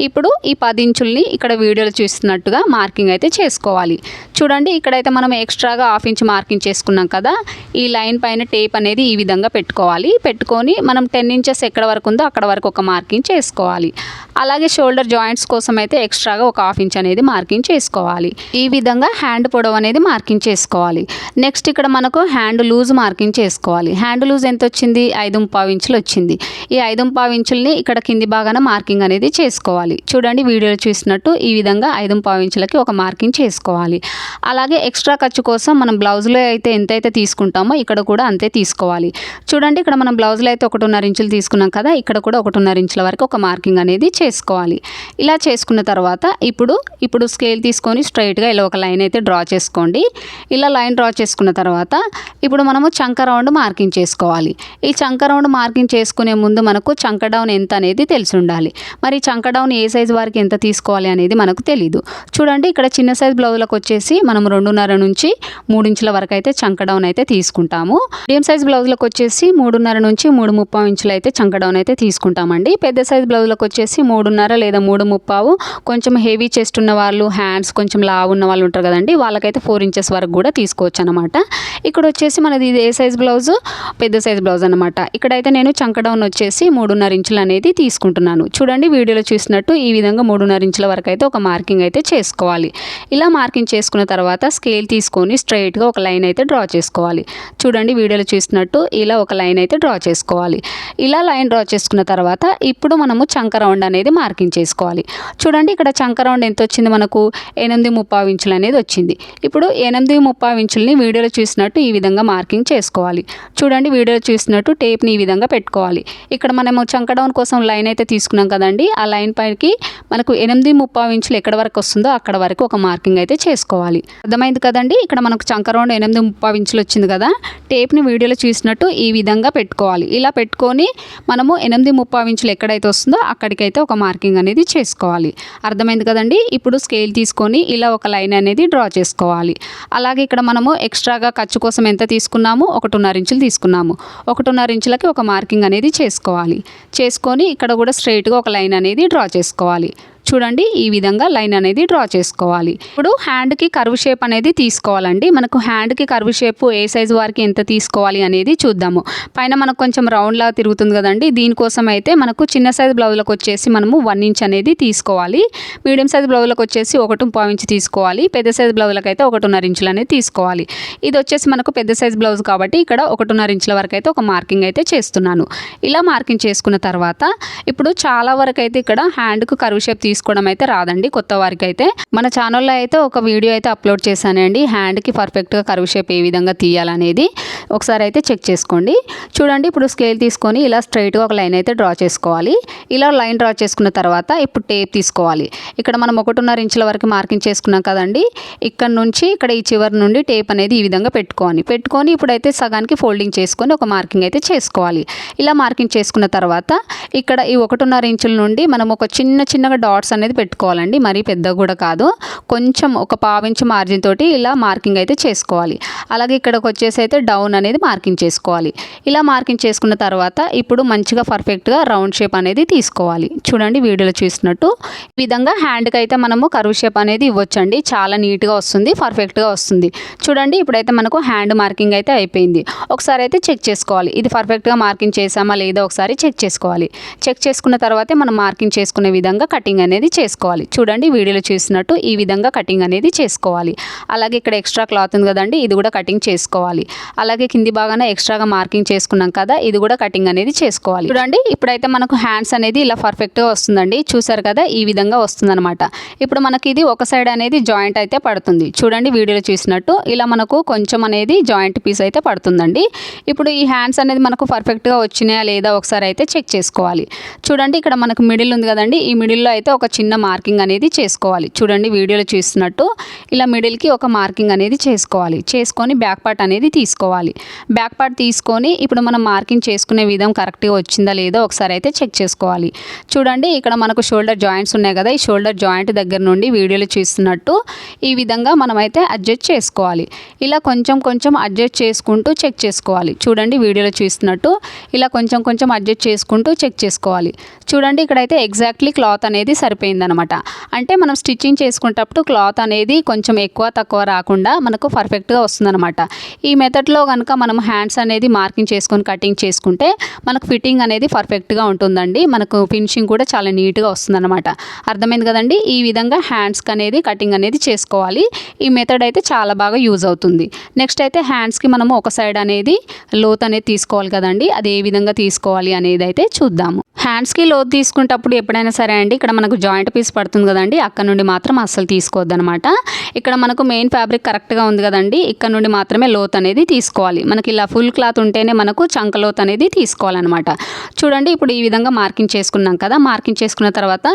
ఇప్పుడు ఈ 10 ఇంచుల్ని ఇక్కడ వీడియోలో చూస్తున్నట్టుగా మార్కింగ్ అయితే చేసుకోవాలి. చూడండి, ఇక్కడైతే మనం ఎక్స్ట్రాగా 1/2 ఇంచ్ మార్కింగ్ చేసుకున్నాం కదా, ఈ లైన్ పైన టేప్ అనేది ఈ విధంగా పెట్టుకోవాలి. పెట్టుకొని మనం 10 ఇంచెస్ ఎక్కడ వరకు ఉందో అక్కడ వరకు ఒక మార్కింగ్ చేసుకోవాలి. అలాగే షోల్డర్ జాయింట్ జాయింట్స్ కోసం అయితే ఎక్స్ట్రాగా ఒక 1/2 ఇంచ్ అనేది మార్కింగ్ చేసుకోవాలి. ఈ విధంగా హ్యాండ్ పొడవు అనేది మార్కింగ్ చేసుకోవాలి. నెక్స్ట్ ఇక్కడ మనకు హ్యాండ్ లూజ్ మార్కింగ్ చేసుకోవాలి. హ్యాండ్ లూజ్ ఎంత వచ్చింది? 5.25 ఇంచులు వచ్చింది. ఈ 5.25 ఇంచుల్ని ఇక్కడ కింది భాగాన మార్కింగ్ అనేది చేసుకోవాలి. చూడండి వీడియోలో చూసినట్టు ఈ విధంగా 5.25 ఇంచులకి ఒక మార్కింగ్ చేసుకోవాలి. అలాగే ఎక్స్ట్రా ఖర్చు కోసం మనం బ్లౌజ్లో అయితే ఎంతైతే తీసుకుంటామో ఇక్కడ కూడా అంతే తీసుకోవాలి. చూడండి ఇక్కడ మనం బ్లౌజ్లో అయితే 1.5 ఇంచులు తీసుకున్నాం కదా, ఇక్కడ కూడా 1.5 ఇంచుల వరకు ఒక మార్కింగ్ అనేది చేసుకోవాలి. ఇలా చేసుకున్న తర్వాత ఇప్పుడు స్కేల్ తీసుకొని స్ట్రైట్గా ఇలా ఒక లైన్ అయితే డ్రా చేసుకోండి. ఇలా లైన్ డ్రా చేసుకున్న తర్వాత ఇప్పుడు మనము చంక రౌండ్ మార్కింగ్ చేసుకోవాలి. ఈ చంక రౌండ్ మార్కింగ్ చేసుకునే ముందు మనకు చంక డౌన్ ఎంత అనేది తెలిసి ఉండాలి. మరి చంక డౌన్ ఏ సైజు వారికి ఎంత తీసుకోవాలి అనేది మనకు తెలీదు. చూడండి ఇక్కడ చిన్న సైజ్ బ్లౌజ్లకు వచ్చేసి మనం 2.5 నుంచి 3 ఇంచుల వరకు అయితే చంక డౌన్ అయితే తీసుకుంటాము. మీడియం సైజ్ బ్లౌజ్లకు వచ్చేసి 3.5 నుంచి 3.35 ఇంచులు అయితే చంక డౌన్ అయితే తీసుకుంటామండి. పెద్ద సైజ్ బ్లౌజ్లకు వచ్చేసి 3.5 లేదా 3.35. కొంచెం హెవీ చెస్ట్ ఉన్న వాళ్ళు, హ్యాండ్స్ కొంచెం లావు ఉన్న వాళ్ళు ఉంటారు కదండి, వాళ్ళకైతే 4 ఇంచెస్ వరకు కూడా తీసుకోవచ్చు అనమాట. ఇక్కడ వచ్చేసి మనది ఇది ఏ సైజ్ బ్లౌజ్? పెద్ద సైజ్ బ్లౌజ్ అనమాట. ఇక్కడైతే నేను చంక డౌన్ వచ్చేసి 3.5 ఇంచులు అనేది తీసుకుంటున్నాను. చూడండి వీడియోలో చూసినట్టు ఈ విధంగా 3.5 ఇంచుల వరకు అయితే ఒక మార్కింగ్ అయితే చేసుకోవాలి. ఇలా మార్కింగ్ చేసుకున్న తర్వాత స్కేల్ తీసుకొని స్ట్రైట్గా ఒక లైన్ అయితే డ్రా చేసుకోవాలి. చూడండి వీడియోలో చూసినట్టు ఇలా ఒక లైన్ అయితే డ్రా చేసుకోవాలి. ఇలా లైన్ డ్రా చేసుకున్న తర్వాత ఇప్పుడు మనము చంక రౌండ్ అనేది మార్కింగ్ చేసుకోవాలి. చూడండి ఇక్కడ చంక రౌండ్ ఎంత వచ్చింది మనకు? 8.35 ఇంచులు అనేది వచ్చింది. ఇప్పుడు 8.35 ఇంచులని వీడియోలో చూసినట్టు ఈ విధంగా మార్కింగ్ చేసుకోవాలి. చూడండి వీడియోలో చూసినట్టు టేప్ని ఈ విధంగా పెట్టుకోవాలి. ఇక్కడ మనము చంక డౌన్ కోసం లైన్ అయితే తీసుకున్నాం కదండి, ఆ లైన్ పైకి మనకు 8.35 ఇంచులు ఎక్కడ వరకు వస్తుందో అక్కడ వరకు ఒక మార్కింగ్ అయితే చేసుకోవాలి. అర్థమైంది కదండి. ఇక్కడ మనకు చంక రౌండ్ 8.35 ఇంచులు వచ్చింది కదా, టేప్ని వీడియోలో చూసినట్టు ఈ విధంగా పెట్టుకోవాలి. ఇలా పెట్టుకొని మనము 8.35 ఇంచులు ఎక్కడైతే వస్తుందో అక్కడికైతే ఒక మార్కింగ్ అనేది చేసుకోవాలి. అర్థమైంది కదండి. ఇప్పుడు స్కేల్ తీసుకొని ఇలా ఒక లైన్ అనేది డ్రా చేసుకోవాలి. అలాగే ఇక్కడ మనము ఎక్స్ట్రాగా ఖర్చు కోసం ఎంత తీసుకున్నాము? 1.5 ఇంచులు తీసుకున్నాము. 1.5 ఇంచులకి ఒక మార్కింగ్ అనేది చేసుకోవాలి. చేసుకొని ఇక్కడ కూడా స్ట్రైట్గా ఒక లైన్ అనేది డ్రా చేసుకోవాలి. చూడండి ఈ విధంగా లైన్ అనేది డ్రా చేసుకోవాలి. ఇప్పుడు హ్యాండ్కి కర్వ్ షేప్ అనేది తీసుకోవాలండి. మనకు హ్యాండ్కి కర్వ్ షేప్ ఏ సైజు వారికి ఎంత తీసుకోవాలి అనేది చూద్దాము. పైన మనకు కొంచెం రౌండ్ లాగా తిరుగుతుంది కదండి, దీనికోసం అయితే మనకు చిన్న సైజ్ బ్లౌజ్లకు వచ్చేసి మనము 1 ఇంచ్ అనేది తీసుకోవాలి. మీడియం సైజ్ బ్లౌజ్లకు వచ్చేసి 1.5 ఇంచ్ తీసుకోవాలి. పెద్ద సైజ్ బ్లౌజ్లకు అయితే 1.5 ఇంచులు అనేది తీసుకోవాలి. ఇది వచ్చేసి మనకు పెద్ద సైజ్ బ్లౌజ్ కాబట్టి ఇక్కడ 1.5 ఇంచుల వరకు అయితే ఒక మార్కింగ్ అయితే చేస్తున్నాను. ఇలా మార్కింగ్ చేసుకున్న తర్వాత ఇప్పుడు చాలా వరకు అయితే ఇక్కడ హ్యాండ్కు కర్వ్ షేప్ తీసుకోవడం అయితే రాదండి కొత్త వారికి అయితే. మన ఛానల్లో అయితే ఒక వీడియో అయితే అప్లోడ్ చేశానండి, హ్యాండ్కి పర్ఫెక్ట్గా కర్వ్ షేప్ ఏ విధంగా తీయాలనేది. ఒకసారి అయితే చెక్ చేసుకోండి. చూడండి ఇప్పుడు స్కేల్ తీసుకొని ఇలా స్ట్రైట్గా ఒక లైన్ అయితే డ్రా చేసుకోవాలి. ఇలా లైన్ డ్రా చేసుకున్న తర్వాత ఇప్పుడు టేప్ తీసుకోవాలి. ఇక్కడ మనం 1.5 ఇంచుల వరకు మార్కింగ్ చేసుకున్నాం కదండి, ఇక్కడ నుంచి ఇక్కడ ఈ చివరి నుండి టేప్ అనేది ఈ విధంగా పెట్టుకొని ఇప్పుడైతే సగానికి ఫోల్డింగ్ చేసుకొని ఒక మార్కింగ్ అయితే చేసుకోవాలి. ఇలా మార్కింగ్ చేసుకున్న తర్వాత ఇక్కడ ఈ 1.5 ఇంచుల నుండి మనం ఒక చిన్నగా డాట్స్ అనేది పెట్టుకోవాలండి. మరీ పెద్దగా కూడా కాదు, కొంచెం ఒక 1/2 ఇంచ్ మార్జిన్ తోటి ఇలా మార్కింగ్ అయితే చేసుకోవాలి. అలాగే ఇక్కడికి వచ్చేసి అయితే డౌన్ అనేది మార్కింగ్ చేసుకోవాలి. ఇలా మార్కింగ్ చేసుకున్న తర్వాత ఇప్పుడు మంచిగా పర్ఫెక్ట్గా రౌండ్ షేప్ అనేది తీసుకోవాలి. చూడండి వీడియోలో చూసినట్టు ఈ విధంగా హ్యాండ్కి అయితే మనము కర్వ్ షేప్ అనేది ఇవ్వచ్చండి. చాలా నీట్గా వస్తుంది, పర్ఫెక్ట్గా వస్తుంది. చూడండి ఇప్పుడైతే మనకు హ్యాండ్ మార్కింగ్ అయితే అయిపోయింది. ఒకసారి అయితే చెక్ చేసుకోవాలి, ఇది పర్ఫెక్ట్గా మార్కింగ్ చేసామా లేదా ఒకసారి చెక్ చేసుకోవాలి. చెక్ చేసుకున్న తర్వాతే మనం మార్కింగ్ చేసుకునే విధంగా కటింగ్ అనేది చేసుకోవాలి. చూడండి వీడియోలో చూసినట్టు ఈ విధంగా కటింగ్ అనేది చేసుకోవాలి. అలాగే ఇక్కడ ఎక్స్ట్రా క్లాత్ ఉంది కదండి, ఇది కూడా కటింగ్ చేసుకోవాలి. అలాగే కింది భాగాన ఎక్స్ట్రాగా మార్కింగ్ చేసుకున్నాం కదా, ఇది కూడా కటింగ్ అనేది చేసుకోవాలి. చూడండి ఇప్పుడైతే మనకు హ్యాండ్స్ అనేది ఇలా పర్ఫెక్ట్గా వస్తుందండి. చూసారు కదా ఈ విధంగా వస్తుందన్నమాట. ఇప్పుడు మనకి ఇది ఒక సైడ్ అనేది జాయింట్ అయితే పడుతుంది. చూడండి వీడియోలో చూసినట్టు ఇలా మనకు కొంచెం అనేది జాయింట్ పీస్ అయితే పడుతుందండి. ఇప్పుడు ఈ హ్యాండ్స్ అనేది మనకు పర్ఫెక్ట్గా వచ్చినాయా లేదా ఒకసారి అయితే చెక్ చేసుకోవాలి. చూడండి ఇక్కడ మనకు మిడిల్ ఉంది కదండి, ఈ మిడిల్లో అయితే ఒక చిన్న మార్కింగ్ అనేది చేసుకోవాలి. చూడండి వీడియోలో చూస్తున్నట్టు ఇలా మిడిల్కి ఒక మార్కింగ్ అనేది చేసుకోవాలి. చేసుకొని బ్యాక్ పార్ట్ అనేది తీసుకోవాలి. బ్యాక్ పార్ట్ తీసుకొని ఇప్పుడు మనం మార్కింగ్ చేసుకునే విధం కరెక్ట్గా వచ్చిందా లేదో ఒకసారి అయితే చెక్ చేసుకోవాలి. చూడండి ఇక్కడ మనకు షోల్డర్ జాయింట్స్ ఉన్నాయి కదా, ఈ షోల్డర్ జాయింట్ దగ్గర నుండి వీడియోలో చూస్తున్నట్టు ఈ విధంగా మనమైతే అడ్జస్ట్ చేసుకోవాలి. ఇలా కొంచెం అడ్జస్ట్ చేసుకుంటూ చెక్ చేసుకోవాలి. చూడండి వీడియోలో చూస్తున్నట్టు ఇలా కొంచెం అడ్జస్ట్ చేసుకుంటూ చెక్ చేసుకోవాలి. చూడండి ఇక్కడైతే ఎగ్జాక్ట్లీ క్లాత్ అనేది సరిపోయిందనమాట. అంటే మనం స్టిచ్చింగ్ చేసుకునేటప్పుడు క్లాత్ అనేది కొంచెం ఎక్కువ తక్కువ రాకుండా మనకు పర్ఫెక్ట్గా వస్తుందన్నమాట. ఈ మెథడ్లో కనుక మనం హ్యాండ్స్ అనేది మార్కింగ్ చేసుకొని కటింగ్ చేసుకుంటే మనకు ఫిట్టింగ్ అనేది పర్ఫెక్ట్గా ఉంటుందండి. మనకు ఫినిషింగ్ కూడా చాలా నీట్గా వస్తుందన్నమాట. అర్థమైంది కదండి. ఈ విధంగా హ్యాండ్స్కి అనేది కటింగ్ అనేది చేసుకోవాలి. ఈ మెథడ్ అయితే చాలా బాగా యూజ్ అవుతుంది. నెక్స్ట్ అయితే హ్యాండ్స్కి మనము ఒక సైడ్ అనేది లోత్ అనేది తీసుకోవాలి కదండి. అది ఏ విధంగా తీసుకోవాలి అనేది అయితే చూద్దాము. హ్యాండ్స్కి లోతు తీసుకునేటప్పుడు ఎప్పుడైనా సరే అండి, ఇక్కడ మనకు జాయింట్ పీస్ పడుతుంది కదండి, అక్కడ నుండి మాత్రం అస్సలు తీసుకోవద్దు అనమాట. ఇక్కడ మనకు మెయిన్ ఫ్యాబ్రిక్ కరెక్ట్గా ఉంది కదండి, ఇక్కడ నుండి మాత్రమే లోత్ అనేది తీసుకోవాలి. మనకి ఇలా ఫుల్ క్లాత్ ఉంటేనే మనకు చంక లోత్ అనేది తీసుకోవాలన్నమాట. చూడండి, ఇప్పుడు ఈ విధంగా మార్కింగ్ చేసుకున్నాం కదా. మార్కింగ్ చేసుకున్న తర్వాత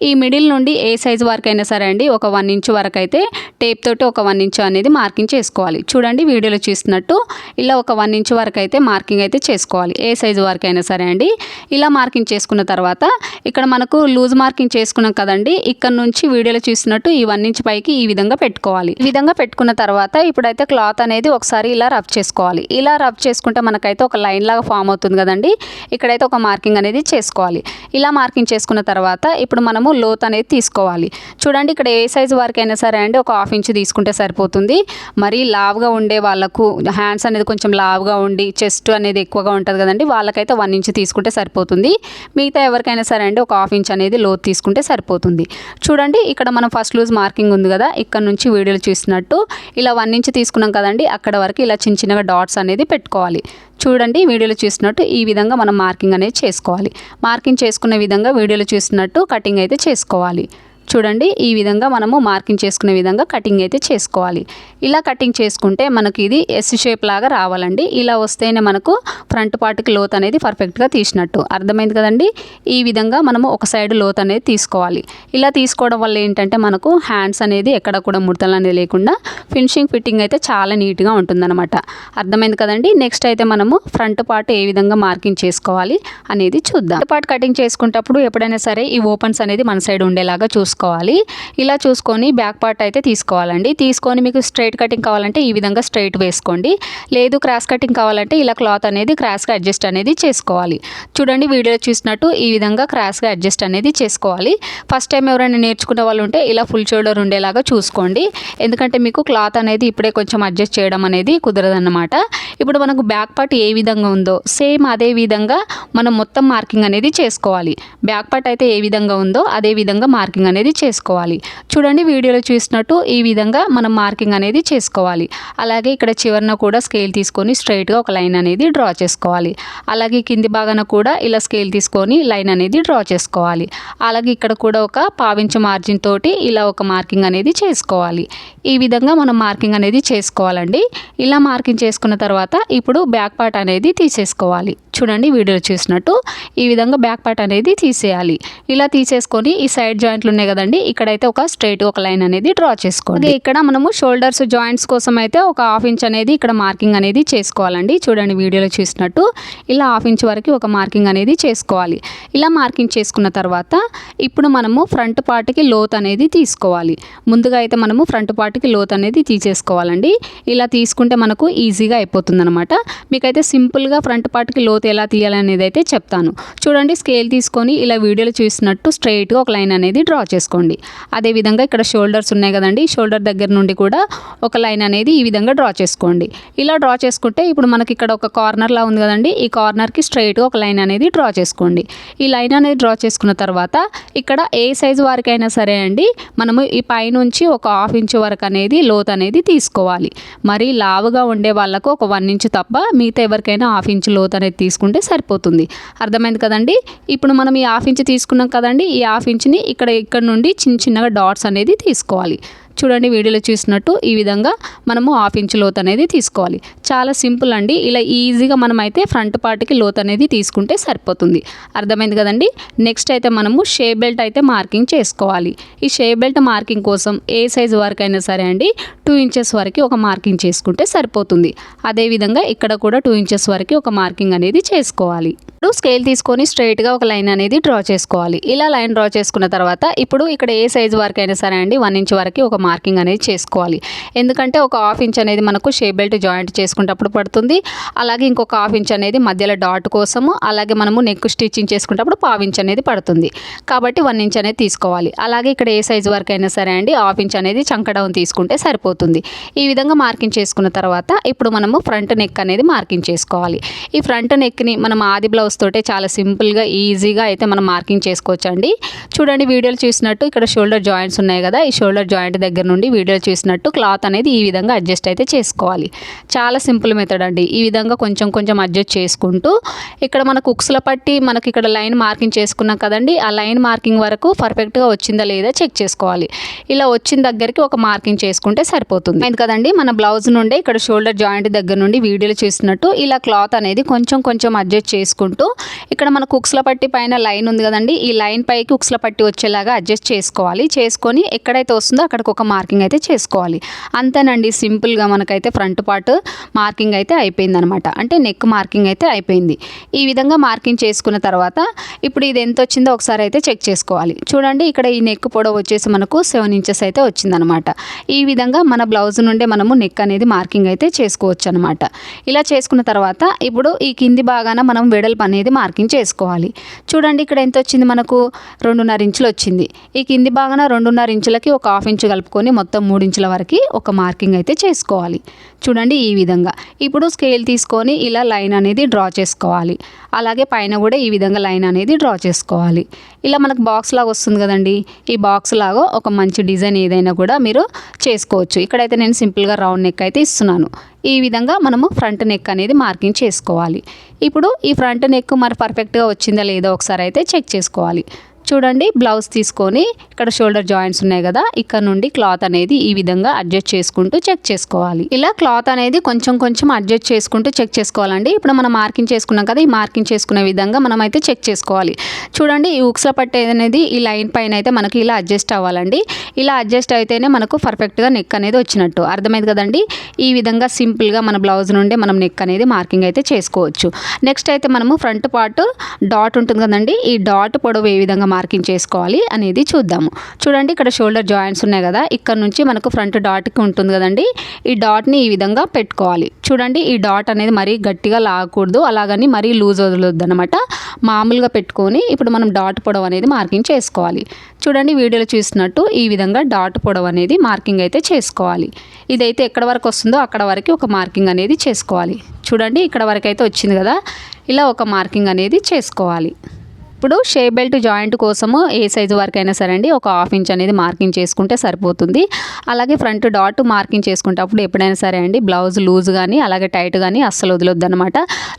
ఈ మిడిల్ నుండి ఏ సైజు వరకు అయినా సరే అండి, ఒక 1 ఇంచ్ వరకు అయితే టేప్ తోటి ఒక 1 ఇంచ్ అనేది మార్కింగ్ చేసుకోవాలి. చూడండి, వీడియోలో చూస్తున్నట్టు ఇలా ఒక 1 ఇంచ్ వరకు అయితే మార్కింగ్ అయితే చేసుకోవాలి. ఏ సైజు వరకు అయినా సరే అండి. ఇలా మార్కింగ్ చేసుకున్న తర్వాత ఇక్కడ మనకు లూజ్ మార్కింగ్ చేసుకున్నాం కదండి, ఇక్కడ నుంచి వీడియోలో చూసినట్టు ఈ 1 ఇంచ్ పైకి ఈ విధంగా పెట్టుకోవాలి. ఈ విధంగా పెట్టుకున్న తర్వాత ఇప్పుడైతే క్లాత్ అనేది ఒకసారి ఇలా రబ్ చేసుకోవాలి. ఇలా రబ్ చేసుకుంటే మనకైతే ఒక లైన్ లాగా ఫామ్ అవుతుంది కదండి. ఇక్కడైతే ఒక మార్కింగ్ అనేది చేసుకోవాలి. ఇలా మార్కింగ్ చేసుకున్న తర్వాత ఇప్పుడు మనము లోత్ అనేది తీసుకోవాలి. చూడండి, ఇక్కడ ఏ సైజు వరకైనా సరే అండి ఒక 1/2 ఇంచ్ తీసుకుంటే సరిపోతుంది. మరీ లావుగా ఉండే వాళ్ళకు, హ్యాండ్స్ అనేది కొంచెం లావుగా ఉండి చెస్ట్ అనేది ఎక్కువగా ఉంటుంది కదండి, వాళ్ళకైతే 1 ఇంచ్ తీసుకుంటే సరిపోతుంది. మిగతా ఎవరికైనా సరే అండి ఒక 1/2 ఇంచ్ అనేది లోతు తీసుకుంటే సరిపోతుంది. చూడండి, ఇక్కడ మనం ఫస్ట్ లూజ్ మార్కింగ్ ఉంది కదా, ఇక్కడ నుంచి వీడియోలు చూసినట్టు ఇలా 1 ఇంచ్ తీసుకున్నాం కదండి, అక్కడ వరకు ఇలా చిన్న చిన్నగా డాట్స్ అనేది పెట్టుకోవాలి. చూడండి, వీడియోలో చూసినట్టు ఈ విధంగా మనం మార్కింగ్ అనేది చేసుకోవాలి. మార్కింగ్ చేసుకునే విధంగా వీడియోలో చూసినట్టు కటింగ్ అయితే చేసుకోవాలి. చూడండి, ఈ విధంగా మనము మార్కింగ్ చేసుకునే విధంగా కటింగ్ అయితే చేసుకోవాలి. ఇలా కటింగ్ చేసుకుంటే మనకి ఇది ఎస్ షేప్ లాగా రావాలండి. ఇలా వస్తేనే మనకు ఫ్రంట్ పార్ట్కి లోత్ అనేది పర్ఫెక్ట్గా తీసినట్టు. అర్థమైంది కదండి. ఈ విధంగా మనము ఒక సైడ్ లోత్ అనేది తీసుకోవాలి. ఇలా తీసుకోవడం వల్ల ఏంటంటే మనకు హ్యాండ్స్ అనేది ఎక్కడ కూడా ముడతలు అనేది లేకుండా ఫిట్టింగ్ అయితే చాలా నీట్గా ఉంటుందన్నమాట. అర్థమైంది కదండి. నెక్స్ట్ అయితే మనము ఫ్రంట్ పార్ట్ ఏ విధంగా మార్కింగ్ చేసుకోవాలి అనేది చూద్దాం. ఫ్రంట్ పార్ట్ కటింగ్ చేసుకునేటప్పుడు ఎప్పుడైనా సరే ఈ ఓపెన్స్ అనేది మన సైడ్ ఉండేలాగా చూసుకోవాలి. ఇలా చూసుకొని బ్యాక్ పార్ట్ అయితే తీసుకోవాలండి. తీసుకొని మీకు స్ట్రైట్ కటింగ్ కావాలంటే ఈ విధంగా స్ట్రైట్ వేసుకోండి. లేదు క్రాస్ కటింగ్ కావాలంటే ఇలా క్లాత్ అనేది క్రాస్గా అడ్జస్ట్ అనేది చేసుకోవాలి. చూడండి, వీడియో చూసినట్టు ఈ విధంగా క్రాస్గా అడ్జస్ట్ అనేది చేసుకోవాలి. ఫస్ట్ టైం ఎవరైనా నేర్చుకునే వాళ్ళు ఉంటే ఇలా ఫుల్ షోల్డర్ ఉండేలాగా చూసుకోండి. ఎందుకంటే మీకు క్లాత్ అనేది ఇప్పుడే కొంచెం అడ్జస్ట్ చేయడం అనేది కుదరదన్నమాట. ఇప్పుడు మనకు బ్యాక్ పార్ట్ ఏ విధంగా ఉందో సేమ్ అదే విధంగా మనం మొత్తం మార్కింగ్ అనేది చేసుకోవాలి. బ్యాక్ పార్ట్ అయితే ఏ విధంగా ఉందో అదే విధంగా మార్కింగ్ అనేది చేసుకోవాలి. చూడండి, వీడియోలో చూసినట్టు ఈ విధంగా మనం మార్కింగ్ అనేది చేసుకోవాలి. అలాగే ఇక్కడ చివరన కూడా స్కేల్ తీసుకొని స్ట్రైట్గా ఒక లైన్ అనేది డ్రా చేసుకోవాలి. అలాగే కింది భాగాన కూడా ఇలా స్కేల్ తీసుకొని లైన్ అనేది డ్రా చేసుకోవాలి. అలాగే ఇక్కడ కూడా ఒక 1/2 ఇంచ్ మార్జిన్ తోటి ఇలా ఒక మార్కింగ్ అనేది చేసుకోవాలి. ఈ విధంగా మనం మార్కింగ్ అనేది చేసుకోవాలండి. ఇలా మార్కింగ్ చేసుకున్న తర్వాత ఇప్పుడు బ్యాక్ పార్ట్ అనేది తీసేసుకోవాలి. చూడండి, వీడియోలో చూసినట్టు ఈ విధంగా బ్యాక్ పార్ట్ అనేది తీసేయాలి. ఇలా తీసేసుకొని ఈ సైడ్ జాయింట్లు ఉన్నాయి కదండి, ఇక్కడైతే ఒక స్ట్రైట్ ఒక లైన్ అనేది డ్రా చేసుకోండి. ఇక్కడ మనము షోల్డర్స్ జాయింట్స్ కోసం అయితే ఒక 1/2 ఇంచ్ అనేది ఇక్కడ మార్కింగ్ అనేది చేసుకోవాలండి. చూడండి, వీడియోలో చూసినట్టు ఇలా 1/2 ఇంచ్ వరకు ఒక మార్కింగ్ అనేది చేసుకోవాలి. ఇలా మార్కింగ్ చేసుకున్న తర్వాత ఇప్పుడు మనము ఫ్రంట్ పార్ట్కి లోత్ అనేది తీసుకోవాలి. ముందుగా అయితే మనము ఫ్రంట్ పార్ట్కి లోత్ అనేది తీసేసుకోవాలండి. ఇలా తీసుకుంటే మనకు ఈజీగా అయిపోతుంది అనమాట. మీకైతే సింపుల్గా ఫ్రంట్ పార్ట్కి లోత్ ఎలా తీయాలనేది అయితే చెప్తాను. చూడండి, స్కేల్ తీసుకొని ఇలా వీడియోలో చూసినట్టు స్ట్రైట్గా ఒక లైన్ అనేది డ్రా చేసుకోండి. అదేవిధంగా ఇక్కడ షోల్డర్స్ ఉన్నాయి కదండి, షోల్డర్ దగ్గర నుండి కూడా ఒక లైన్ అనేది ఈ విధంగా డ్రా చేసుకోండి. ఇలా డ్రా చేసుకుంటే ఇప్పుడు మనకి ఇక్కడ ఒక కార్నర్లా ఉంది కదండి, ఈ కార్నర్కి స్ట్రైట్గా ఒక లైన్ అనేది డ్రా చేసుకోండి. ఈ లైన్ అనేది డ్రా చేసుకున్న తర్వాత ఇక్కడ ఏ సైజు వరకైనా సరే అండి మనము ఈ పైనుంచి ఒక 1/2 ఇంచ్ వరకు అనేది లోత్ అనేది తీసుకోవాలి. మరి లావుగా ఉండే వాళ్ళకు ఒక 1 ఇంచ్ తప్ప మిగతా ఎవరికైనా 1/2 ఇంచ్ లోత్ అనేది తీసుకుంటే సరిపోతుంది. అర్థమైంది కదండి. ఇప్పుడు మనం ఈ 1/2 ఇంచ్ తీసుకున్నాం కదండి, ఈ 1/2 ఇంచ్ని ఇక్కడ నుండి చిన్న చిన్నగా డాట్స్ అనేది తీసుకోవాలి. చూడండి, వీడియోలో చూసినట్టు ఈ విధంగా మనము 1/2 ఇంచ్ లోత్ అనేది తీసుకోవాలి. చాలా సింపుల్ అండి. ఇలా ఈజీగా మనం అయితే ఫ్రంట్ పార్ట్కి లోత్ అనేది తీసుకుంటే సరిపోతుంది. అర్థమైంది కదండి. నెక్స్ట్ అయితే మనము షేప్ బెల్ట్ అయితే మార్కింగ్ చేసుకోవాలి. ఈ షేప్ బెల్ట్ మార్కింగ్ కోసం ఏ సైజు వరకు అయినా సరే అండి 2 ఇంచెస్ వరకు ఒక మార్కింగ్ చేసుకుంటే సరిపోతుంది. అదేవిధంగా ఇక్కడ కూడా 2 ఇంచెస్ వరకు ఒక మార్కింగ్ అనేది చేసుకోవాలి. ఇప్పుడు స్కేల్ తీసుకొని స్ట్రైట్గా ఒక లైన్ అనేది డ్రా చేసుకోవాలి. ఇలా లైన్ డ్రా చేసుకున్న తర్వాత ఇప్పుడు ఇక్కడ ఏ సైజు వరకు అయినా సరే అండి 1 ఇంచ్ వరకు ఒక మార్కింగ్ అనేది చేసుకోవాలి. ఎందుకంటే ఒక హాఫ్ ఇంచ్ అనేది మనకు షేప్ బెల్ట్ జాయింట్ చేసుకునేటప్పుడు పడుతుంది. అలాగే ఇంకొక హాఫ్ ఇంచ్ అనేది మధ్యలో డాట్ కోసము, అలాగే మనము నెక్ స్టిచ్చింగ్ చేసుకునేటప్పుడు పావు ఇంచ్ అనేది పడుతుంది. కాబట్టి 1 ఇంచ్ అనేది తీసుకోవాలి. అలాగే ఇక్కడ ఏ సైజు వరకు అయినా సరే అండి హాఫ్ ఇంచ్ అనేది చంక డౌన్ తీసుకుంటే సరిపోతుంది. ఈ విధంగా మార్కింగ్ చేసుకున్న తర్వాత ఇప్పుడు మనము ఫ్రంట్ నెక్ అనేది మార్కింగ్ చేసుకోవాలి. ఈ ఫ్రంట్ నెక్ని మనం ఆది బ్లౌజ్ తోటే చాలా సింపుల్గా ఈజీగా అయితే మనం మార్కింగ్ చేసుకోవచ్చు అండి. చూడండి వీడియోలు చూసినట్టు ఇక్కడ షోల్డర్ జాయింట్స్ ఉన్నాయి కదా, ఈ షోల్డర్ జాయింట్ దగ్గర నుండి వీడియోలు చూసినట్టు క్లాత్ అనేది ఈ విధంగా అడ్జస్ట్ అయితే చేసుకోవాలి. చాలా సింపుల్ మెథడ్ అండి. ఈ విధంగా కొంచెం కొంచెం అడ్జస్ట్ చేసుకుంటూ ఇక్కడ మనకు ఉక్స్ల పట్టి మనకి ఇక్కడ లైన్ మార్కింగ్ చేసుకున్నాం కదండి, ఆ లైన్ మార్కింగ్ వరకు పర్ఫెక్ట్గా వచ్చిందా లేదా చెక్ చేసుకోవాలి. ఇలా వచ్చిన దగ్గరికి ఒక మార్కింగ్ చేసుకుంటే సరిపోతుంది. అయింది కదండి, మన బ్లౌజ్ నుండి ఇక్కడ షోల్డర్ జాయింట్ దగ్గర నుండి వీడియోలు చూసినట్టు ఇలా క్లాత్ అనేది కొంచెం కొంచెం అడ్జస్ట్ చేసుకుంటూ ఇక్కడ మనకు ఉక్స్ల పట్టి పైన లైన్ ఉంది కదండి, ఈ లైన్ పైకి ఉక్స్ల పట్టి వచ్చేలాగా అడ్జస్ట్ చేసుకోవాలి. చేసుకొని ఎక్కడైతే వస్తుందో అక్కడికి ఒక మార్కింగ్ అయితే చేసుకోవాలి. అంతేనండి, సింపుల్గా మనకైతే ఫ్రంట్ పార్ట్ మార్కింగ్ అయితే అయిపోయింది అనమాట. అంటే నెక్ మార్కింగ్ అయితే అయిపోయింది. ఈ విధంగా మార్కింగ్ చేసుకున్న తర్వాత ఇప్పుడు ఇది ఎంత వచ్చిందో ఒకసారి అయితే చెక్ చేసుకోవాలి. చూడండి ఇక్కడ ఈ నెక్ పొడవు వచ్చేసి మనకు 7 ఇంచెస్ అయితే వచ్చిందనమాట. ఈ విధంగా మన బ్లౌజ్ నుండే మనము నెక్ అనేది మార్కింగ్ అయితే చేసుకోవచ్చు అనమాట. ఇలా చేసుకున్న తర్వాత ఇప్పుడు ఈ కింది భాగాన మనం వెడల్పు అనేది మార్కింగ్ చేసుకోవాలి. చూడండి ఇక్కడ ఎంత వచ్చింది మనకు 2.5 ఇంచులు వచ్చింది. ఈ కింది భాగాన 2.5 ఇంచులకి ఒక హాఫ్ ఇంచు కలుపుకొని మొత్తం 3 ఇంచుల వరకు ఒక మార్కింగ్ అయితే చేసుకోవాలి. చూడండి ఈ విధంగా ఇప్పుడు స్కేల్ తీసుకొని ఇలా లైన్ అనేది డ్రా చేసుకోవాలి. అలాగే పైన కూడా ఈ విధంగా లైన్ అనేది డ్రా చేసుకోవాలి. ఇలా మనకు బాక్స్ లాగా వస్తుంది కదండి, ఈ బాక్స్ లాగా ఒక మంచి డిజైన్ ఏదైనా కూడా మీరు చేసుకోవచ్చు. ఇక్కడైతే నేను సింపుల్గా రౌండ్ నెక్ అయితే ఇస్తున్నాను. ఈ విధంగా మనము ఫ్రంట్ నెక్ అనేది మార్కింగ్ చేసుకోవాలి. ఇప్పుడు ఈ ఫ్రంట్ నెక్ మరి పర్ఫెక్ట్గా వచ్చిందా లేదో ఒకసారి అయితే చెక్ చేసుకోవాలి. చూడండి బ్లౌజ్ తీసుకొని ఇక్కడ షోల్డర్ జాయింట్స్ ఉన్నాయి కదా, ఇక్కడ నుండి క్లాత్ అనేది ఈ విధంగా అడ్జస్ట్ చేసుకుంటూ చెక్ చేసుకోవాలి. ఇలా క్లాత్ అనేది కొంచెం కొంచెం అడ్జస్ట్ చేసుకుంటూ చెక్ చేసుకోవాలండి. ఇప్పుడు మనం మార్కింగ్ చేసుకున్నాం కదా, ఈ మార్కింగ్ చేసుకునే విధంగా మనం అయితే చెక్ చేసుకోవాలి. చూడండి ఈ ఉక్స్ల పట్టే అనేది ఈ లైన్ పైన అయితే మనకి ఇలా అడ్జస్ట్ అవ్వాలండి. ఇలా అడ్జస్ట్ అయితేనే మనకు పర్ఫెక్ట్గా నెక్ అనేది వచ్చినట్టు. అర్థమైంది కదండి. ఈ విధంగా సింపుల్గా మన బ్లౌజ్ నుండి మనం నెక్ అనేది మార్కింగ్ అయితే చేసుకోవచ్చు. నెక్స్ట్ అయితే మనము ఫ్రంట్ పార్ట్ డాట్ ఉంటుంది కదండి, ఈ డాట్ పొడవు ఏ విధంగా మార్కింగ్ చేసుకోవాలి అనేది చూద్దాము. చూడండి ఇక్కడ షోల్డర్ జాయింట్స్ ఉన్నాయి కదా, ఇక్కడ నుంచి మనకు ఫ్రంట్ డాట్కి ఉంటుంది కదండి, ఈ డాట్ని ఈ విధంగా పెట్టుకోవాలి. చూడండి ఈ డాట్ అనేది మరీ గట్టిగా లాగకూడదు, అలాగని మరీ లూజ్ వదలొద్దు అనమాట. మామూలుగా పెట్టుకొని ఇప్పుడు మనం డాట్ పొడవు అనేది మార్కింగ్ చేసుకోవాలి. చూడండి వీడియోలో చూసినట్టు ఈ విధంగా డాట్ పొడవు అనేది మార్కింగ్ అయితే చేసుకోవాలి. ఇదైతే ఎక్కడ వరకు వస్తుందో అక్కడ వరకు ఒక మార్కింగ్ అనేది చేసుకోవాలి. చూడండి ఇక్కడ వరకు అయితే వచ్చింది కదా, ఇలా ఒక మార్కింగ్ అనేది చేసుకోవాలి. ఇప్పుడు షేప్ బెల్ట్ జాయింట్ కోసము ఏ సైజు వరకు అయినా సరే అండి ఒక హాఫ్ ఇంచ్ అనేది మార్కింగ్ చేసుకుంటే సరిపోతుంది. అలాగే ఫ్రంట్ డాట్ మార్కింగ్ చేసుకుంటప్పుడు ఎప్పుడైనా సరే అండి బ్లౌజ్ లూజ్ కానీ అలాగే టైట్ కానీ అస్సలు వదలొద్దు అనమాట.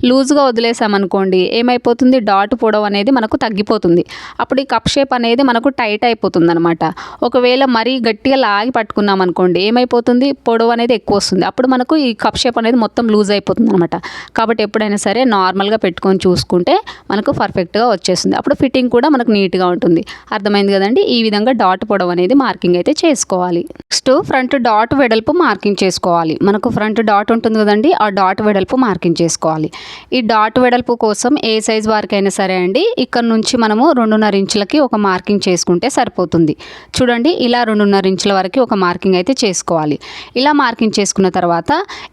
లూజ్గా వదిలేసామనుకోండి ఏమైపోతుంది, డాట్ పొడవు అనేది మనకు తగ్గిపోతుంది. అప్పుడు ఈ కప్ షేప్ అనేది మనకు టైట్ అయిపోతుంది అనమాట. ఒకవేళ మరీ గట్టిగా లాగి పట్టుకున్నాం అనుకోండి ఏమైపోతుంది, పొడవు అనేది ఎక్కువ వస్తుంది. అప్పుడు మనకు ఈ కప్ షేప్ అనేది మొత్తం లూజ్ అయిపోతుంది అనమాట. కాబట్టి ఎప్పుడైనా సరే నార్మల్గా పెట్టుకొని చూసుకుంటే మనకు పర్ఫెక్ట్గా వచ్చేస్తుంది. అప్పుడు ఫిట్టింగ్ కూడా మనకు నీట్గా ఉంటుంది. అర్థమైంది కదండి. ఈ విధంగా డాట్ పొడవు అనేది మార్కింగ్ అయితే చేసుకోవాలి. నెక్స్ట్ ఫ్రంట్ డాట్ వెడల్పు మార్కింగ్ చేసుకోవాలి. మనకు ఫ్రంట్ డాట్ ఉంటుంది కదండి, ఆ డాట్ వెడల్పు మార్కింగ్ చేసుకోవాలి. ఈ డాట్ వెడల్పు కోసం ఏ సైజ్ వరకైనా సరే అండి ఇక్కడ నుంచి మనము 2.5 ఇంచులకి ఒక మార్కింగ్ చేసుకుంటే సరిపోతుంది. చూడండి ఇలా 2.5 ఇంచుల వరకు ఒక మార్కింగ్ అయితే చేసుకోవాలి. ఇలా మార్కింగ్ చేసుకున్న తర్వాత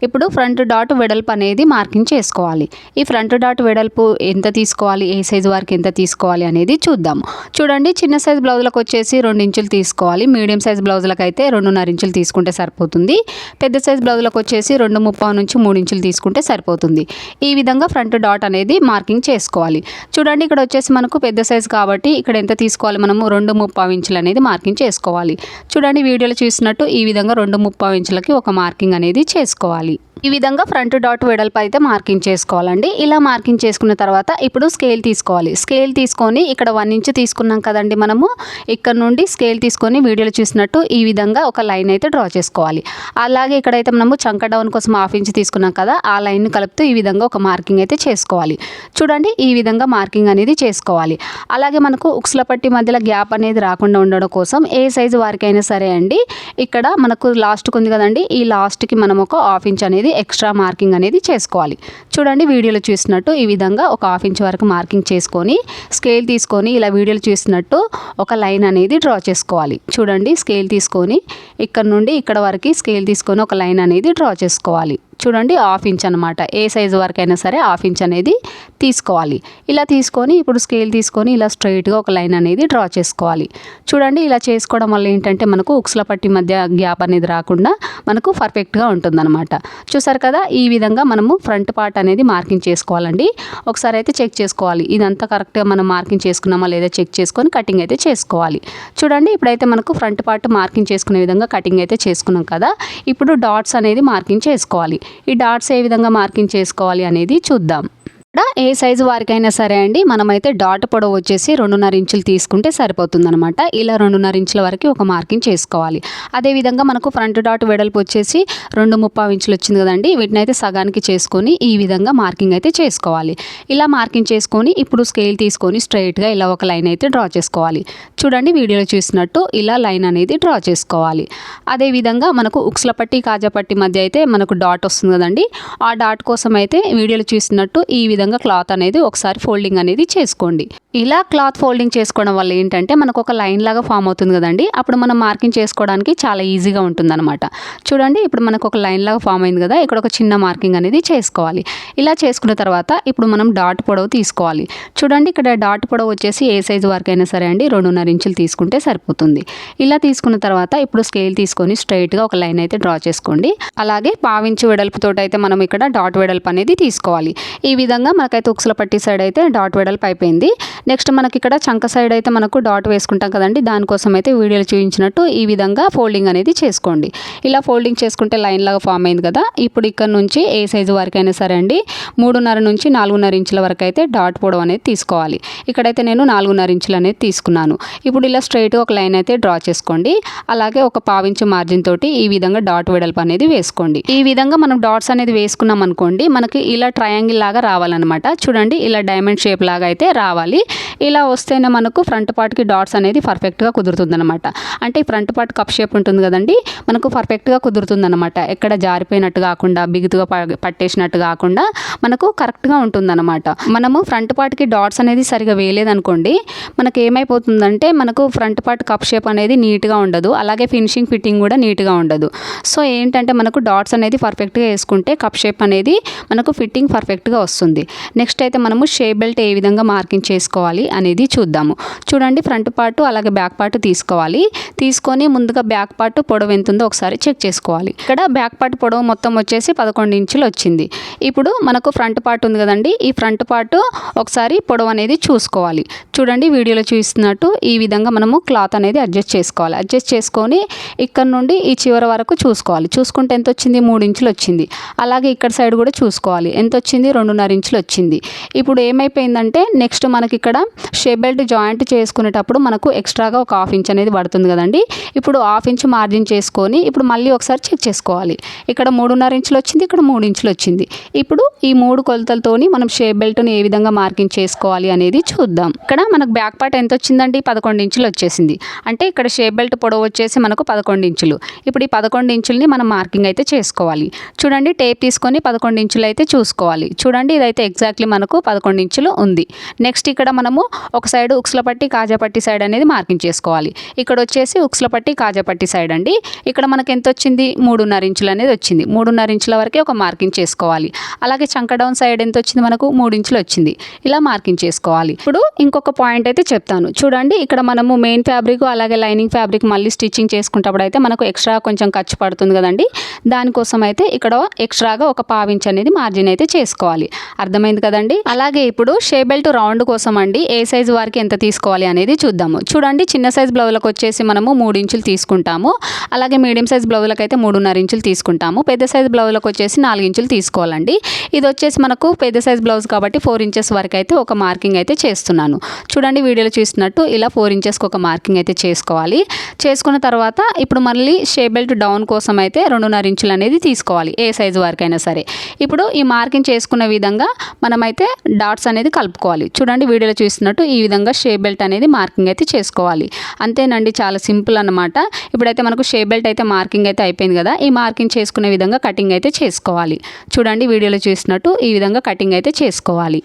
ఇప్పుడు ఫ్రంట్ డాట్ వెడల్పు అనేది మార్కింగ్ చేసుకోవాలి. ఈ ఫ్రంట్ డాట్ వెడల్పు ఎంత తీసుకోవాలి, ఏ సైజు వరకు ఎంత తీసుకోవాలి అనేది చూద్దాము. చూడండి చిన్న సైజ్ బ్లౌజులకు వచ్చేసి 2 ఇంచులు తీసుకోవాలి. మీడియం సైజ్ బ్లౌజులకు అయితే 2.5 ఇంచులు తీసుకుంటే సరిపోతుంది. పెద్ద సైజ్ బ్లౌజులకు వచ్చేసి 2.35 నుంచి 3 ఇంచులు తీసుకుంటే సరిపోతుంది. ఈ విధంగా ఫ్రంట్ డాట్ అనేది మార్కింగ్ చేసుకోవాలి. చూడండి ఇక్కడ వచ్చేసి మనకు పెద్ద సైజ్ కాబట్టి ఇక్కడ ఎంత తీసుకోవాలి, మనము 2.35 ఇంచులు అనేది మార్కింగ్ చేసుకోవాలి. చూడండి వీడియోలో చూసినట్టు ఈ విధంగా 2.35 ఇంచులకి ఒక మార్కింగ్ అనేది చేసుకోవాలి. ఈ విధంగా ఫ్రంట్ డాట్ వెడల్పు అయితే మార్కింగ్ చేసుకోవాలండి. ఇలా మార్కింగ్ చేసుకున్న తర్వాత ఇప్పుడు స్కేల్ తీసుకోవాలి. స్కేల్ తీసుకొని ఇక్కడ 1 ఇంచ్ తీసుకున్నాం కదండి మనము, ఇక్కడ నుండి స్కేల్ తీసుకొని వీడియోలో చూసినట్టు ఈ విధంగా ఒక లైన్ అయితే డ్రా చేసుకోవాలి. అలాగే ఇక్కడైతే మనము చంక డౌన్ కోసం హాఫ్ ఇంచ్ తీసుకున్నాం కదా, ఆ లైన్ కలుపుతూ ఈ విధంగా ఒక మార్కింగ్ అయితే చేసుకోవాలి. చూడండి ఈ విధంగా మార్కింగ్ అనేది చేసుకోవాలి. అలాగే మనకు ఉక్స్ల పట్టి మధ్యలో గ్యాప్ అనేది రాకుండా ఉండడం కోసం ఏ సైజు వారికైనా సరే అండి ఇక్కడ మనకు లాస్ట్కి ఉంది కదండి, ఈ లాస్ట్కి మనం ఒక హాఫ్ ఇంచ్ అనేది అనేది ఎక్స్ట్రా మార్కింగ్ అనేది చేసుకోవాలి. చూడండి వీడియోలో చూసినట్టు ఈ విధంగా ఒక 1/2 ఇంచ్ వరకు మార్కింగ్ చేసుకొని స్కేల్ తీసుకొని ఇలా వీడియోలో చూసినట్టు ఒక లైన్ అనేది డ్రా చేసుకోవాలి. చూడండి స్కేల్ తీసుకొని ఇక్కడ నుండి ఇక్కడ వరకు స్కేల్ తీసుకొని ఒక లైన్ అనేది డ్రా చేసుకోవాలి. చూడండి 1/2 ఇంచ్ అనమాట. ఏ సైజు వరకైనా సరే 1/2 ఇంచ్ అనేది తీసుకోవాలి. ఇలా తీసుకొని ఇప్పుడు స్కేల్ తీసుకొని ఇలా స్ట్రైట్గా ఒక లైన్ అనేది డ్రా చేసుకోవాలి. చూడండి ఇలా చేసుకోవడం వల్ల ఏంటంటే మనకు ఉక్సుల పట్టి మధ్య గ్యాప్ అనేది రాకుండా మనకు పర్ఫెక్ట్గా ఉంటుందన్నమాట. చూసారు కదా, ఈ విధంగా మనము ఫ్రంట్ పార్ట్ అనేది మార్కింగ్ చేసుకోవాలండి. ఒకసారి అయితే చెక్ చేసుకోవాలి ఇదంతా కరెక్ట్గా మనం మార్కింగ్ చేసుకున్నామా లేదా చెక్ చేసుకొని కటింగ్ అయితే చేసుకోవాలి. చూడండి ఇప్పుడైతే మనకు ఫ్రంట్ పార్ట్ మార్కింగ్ చేసుకునే విధంగా కటింగ్ అయితే చేసుకున్నాం కదా. ఇప్పుడు డాట్స్ అనేది మార్కింగ్ చేసుకోవాలి. ఈ డాట్స్ ఏ విధంగా మార్కింగ్ చేసుకోవాలి అనేది చూద్దాం. ఇక్కడ ఏ సైజు వారికైనా సరే అండి మనమైతే డాట్ పొడవు వచ్చేసి 2.5 ఇంచులు తీసుకుంటే సరిపోతుందన్నమాట. ఇలా 2.5 ఇంచుల వరకు ఒక మార్కింగ్ చేసుకోవాలి. అదేవిధంగా మనకు ఫ్రంట్ డాట్ వెడల్పు వచ్చేసి 2.35 ఇంచులు వచ్చింది కదండి. వీటిని అయితే సగానికి చేసుకొని ఈ విధంగా మార్కింగ్ అయితే చేసుకోవాలి. ఇలా మార్కింగ్ చేసుకొని ఇప్పుడు స్కేల్ తీసుకొని స్ట్రైట్గా ఇలా ఒక లైన్ అయితే డ్రా చేసుకోవాలి. చూడండి వీడియోలో చూసినట్టు ఇలా లైన్ అనేది డ్రా చేసుకోవాలి. అదేవిధంగా మనకు ఉక్సుల పట్టి కాజా పట్టి మధ్య అయితే మనకు డాట్ వస్తుంది కదండి. ఆ డాట్ కోసం అయితే వీడియోలో చూసినట్టు ఈ విధంగా క్లాత్ అనేది ఒకసారి ఫోల్డింగ్ అనేది చేసుకోండి. ఇలా క్లాత్ ఫోల్డింగ్ చేసుకోవడం వల్ల ఏంటంటే మనకు ఒక లైన్ లాగా ఫామ్ అవుతుంది కదండి. అప్పుడు మనం మార్కింగ్ చేసుకోవడానికి చాలా ఈజీగా ఉంటుందన్నమాట. చూడండి ఇప్పుడు మనకు ఒక లైన్ లాగా ఫామ్ అయింది కదా. ఇక్కడ ఒక చిన్న మార్కింగ్ అనేది చేసుకోవాలి. ఇలా చేసుకున్న తర్వాత ఇప్పుడు మనం డాట్ పొడవు తీసుకోవాలి. చూడండి ఇక్కడ డాట్ పొడవు వచ్చేసి ఏ సైజు వరకైనా సరే అండి 2.5 ఇంచులు తీసుకుంటే సరిపోతుంది. ఇలా తీసుకున్న తర్వాత ఇప్పుడు స్కేల్ తీసుకొని స్ట్రైట్గా ఒక లైన్ అయితే డ్రా చేసుకోండి. అలాగే 1/2 ఇంచు వెడల్పుతో అయితే మనం ఇక్కడ డాట్ వెడల్పు అనేది తీసుకోవాలి. ఈ విధంగా మనకైతే ఉక్సుల పట్టి సైడ్ అయితే డాట్ వెడల్పు అయిపోయింది. నెక్స్ట్ మనకి ఇక్కడ చంక సైడ్ అయితే మనకు డాట్ వేసుకుంటాం కదండి. దానికోసం అయితే వీడియోలో చూపించినట్టు ఈ విధంగా ఫోల్డింగ్ అనేది చేసుకోండి. ఇలా ఫోల్డింగ్ చేసుకుంటే లైన్ లాగా ఫామ్ అయింది కదా. ఇప్పుడు ఇక్కడ నుంచి ఏ సైజు వరకైనా సరే అండి 3.5 నుంచి 4.5 ఇంచుల వరకు అయితే డాట్ పొడవు అనేది తీసుకోవాలి. ఇక్కడైతే నేను 4.5 ఇంచులు అనేది తీసుకున్నాను. ఇప్పుడు ఇలా స్ట్రైట్గా ఒక లైన్ అయితే డ్రా చేసుకోండి. అలాగే ఒక 1/2 ఇంచు మార్జిన్ తోటి ఈ విధంగా డాట్ వెడల్పు అనేది వేసుకోండి. ఈ విధంగా మనం డాట్స్ అనేది వేసుకున్నాం అనుకోండి మనకి ఇలా ట్రయాంగిల్ లాగా రావాలన్నమాట. చూడండి ఇలా డైమండ్ షేప్ లాగా అయితే రావాలి. ఇలా వస్తేనే మనకు ఫ్రంట్ పార్ట్కి డాట్స్ అనేది పర్ఫెక్ట్గా కుదురుతుందన్నమాట. అంటే ఫ్రంట్ పార్ట్ కప్ షేప్ ఉంటుంది కదండి. మనకు పర్ఫెక్ట్గా కుదురుతుందన్నమాట. ఎక్కడ జారిపోయినట్టు కాకుండా బిగుతుగా పట్టేసినట్టు కాకుండా మనకు కరెక్ట్గా ఉంటుందన్నమాట. మనము ఫ్రంట్ పార్ట్కి డాట్స్ అనేది సరిగా వేయలేదనుకోండి మనకు ఏమైపోతుందంటే మనకు ఫ్రంట్ పార్ట్ కప్ షేప్ అనేది నీట్గా ఉండదు. అలాగే ఫిట్టింగ్ కూడా నీట్గా ఉండదు. సో ఏంటంటే మనకు డాట్స్ అనేది పర్ఫెక్ట్గా వేసుకుంటే కప్ షేప్ అనేది మనకు ఫిట్టింగ్ పర్ఫెక్ట్గా వస్తుంది. నెక్స్ట్ అయితే మనము షేప్ బెల్ట్ ఏ విధంగా మార్కింగ్ చేసుకోవాలి అనేది చూద్దాము. చూడండి ఫ్రంట్ పార్ట్ అలాగే బ్యాక్ పార్ట్ తీసుకోవాలి. తీసుకొని ముందుగా బ్యాక్ పార్ట్ పొడవు ఎంత ఉందో ఒకసారి చెక్ చేసుకోవాలి. ఇక్కడ బ్యాక్ పార్ట్ పొడవు మొత్తం వచ్చేసి 11 ఇంచులు వచ్చింది. ఇప్పుడు మనకు ఫ్రంట్ పార్ట్ ఉంది కదండి. ఈ ఫ్రంట్ పార్ట్ ఒకసారి పొడవు అనేది చూసుకోవాలి. చూడండి వీడియోలో చూస్తున్నట్టు ఈ విధంగా మనము క్లాత్ అనేది అడ్జస్ట్ చేసుకోవాలి. అడ్జస్ట్ చేసుకొని ఇక్కడ నుండి ఈ చివరి వరకు చూసుకోవాలి. చూసుకుంటే ఎంత వచ్చింది 3 ఇంచులు వచ్చింది. అలాగే ఇక్కడ సైడ్ కూడా చూసుకోవాలి ఎంత వచ్చింది 2.5 ఇంచులు వచ్చింది. ఇప్పుడు ఏమైపోయిందంటే నెక్స్ట్ మనకి ఇక్కడ షేప్ బెల్ట్ జాయింట్ చేసుకునేటప్పుడు మనకు ఎక్స్ట్రాగా ఒక 1/2 ఇంచ్ అనేది పడుతుంది కదండి. ఇప్పుడు 1/2 ఇంచ్ మార్జిన్ చేసుకొని ఇప్పుడు మళ్ళీ ఒకసారి చెక్ చేసుకోవాలి. ఇక్కడ 3.5 ఇంచులు వచ్చింది, ఇక్కడ 3 ఇంచులు వచ్చింది. ఇప్పుడు ఈ 3 కొలతలతోని మనం షేప్ బెల్ట్ని ఏ విధంగా మార్కింగ్ చేసుకోవాలి అనేది చూద్దాం. ఇక్కడ మనకు బ్యాక్ పార్ట్ ఎంత వచ్చిందండి 11 ఇంచులు వచ్చేసింది. అంటే ఇక్కడ షేప్ బెల్ట్ పొడవు వచ్చేసి మనకు 11 ఇంచులు. ఇప్పుడు ఈ 11 ఇంచుల్ని మనం మార్కింగ్ అయితే చేసుకోవాలి. చూడండి టేప్ తీసుకొని 11 ఇంచులు అయితే చూసుకోవాలి. చూడండి ఇదైతే ఎగ్జాక్ట్లీ మనకు 11 ఇంచులు ఉంది. నెక్స్ట్ ఇక్కడ మనము ఒక సైడ్ ఉక్సుల పట్టి కాజా పట్టి సైడ్ అనేది మార్కింగ్ చేసుకోవాలి. ఇక్కడ వచ్చేసి ఉక్సుల పట్టి కాజా పట్టి సైడ్ అండి. ఇక్కడ మనకు ఎంత వచ్చింది 3.5 ఇంచులు అనేది వచ్చింది. 3.5 ఇంచుల వరకే ఒక మార్కింగ్ చేసుకోవాలి. అలాగే చంక డౌన్ సైడ్ ఎంత వచ్చింది మనకు 3 ఇంచులు వచ్చింది. ఇలా మార్కింగ్ చేసుకోవాలి. ఇప్పుడు ఇంకొక పాయింట్ అయితే చెప్తాను. చూడండి ఇక్కడ మనము మెయిన్ ఫ్యాబ్రిక్ అలాగే లైనింగ్ ఫ్యాబ్రిక్ మళ్ళీ స్టిచ్చింగ్ చేసుకున్నప్పుడు అయితే మనకు ఎక్స్ట్రా కొంచెం ఖర్చు పడుతుంది కదండి. దానికోసం అయితే ఇక్కడ ఎక్స్ట్రాగా ఒక 1/2 ఇంచ్ అనేది మార్జిన్ అయితే చేసుకోవాలి. అర్థమైంది కదండి. అలాగే ఇప్పుడు షేప్ బెల్ట్ రౌండ్ కోసం అండి ఏ సైజు వారికి ఎంత తీసుకోవాలి అనేది చూద్దాము. చూడండి చిన్న సైజ్ బ్లౌజ్లకు వచ్చేసి మనము 3 ఇంచులు తీసుకుంటాము. అలాగే మీడియం సైజ్ బ్లౌజ్లకు అయితే 3.5 ఇంచులు తీసుకుంటాము. పెద్ద సైజ్ బ్లౌజ్లకు వచ్చేసి 4 ఇంచులు తీసుకోవాలండి. ఇది వచ్చేసి మనకు పెద్ద సైజ్ బ్లౌజ్ కాబట్టి 4 ఇంచెస్ వరకు అయితే ఒక మార్కింగ్ అయితే చేస్తున్నాను. చూడండి వీడియోలో చూసినట్టు ఇలా 4 ఇంచెస్కి ఒక మార్కింగ్ అయితే చేసుకోవాలి. చేసుకున్న తర్వాత ఇప్పుడు మళ్ళీ షేప్ బెల్ట్ డౌన్ కోసం అయితే 2.5 ఇంచులు అనేది తీసుకోవాలి ఏ సైజు వరకైనా సరే. ఇప్పుడు ఈ మార్కింగ్ చేసుకున్న విధంగా మనమైతే డాట్స్ అనేది కలుపుకోవాలి. చూడండి వీడియోలో చూసినట్టు ఈ విధంగా షేప్ బెల్ట్ అనేది మార్కింగ్ అయితే చేసుకోవాలి. అంతేనండి, చాలా సింపుల్ అన్నమాట. ఇప్పుడైతే మనకు షేప్ బెల్ట్ అయితే మార్కింగ్ అయితే అయిపోయింది కదా. ఈ మార్కింగ్ చేసుకునే విధంగా కటింగ్ అయితే చేసుకోవాలి. చూడండి వీడియోలో చూసినట్టు ఈ విధంగా కటింగ్ అయితే చేసుకోవాలి.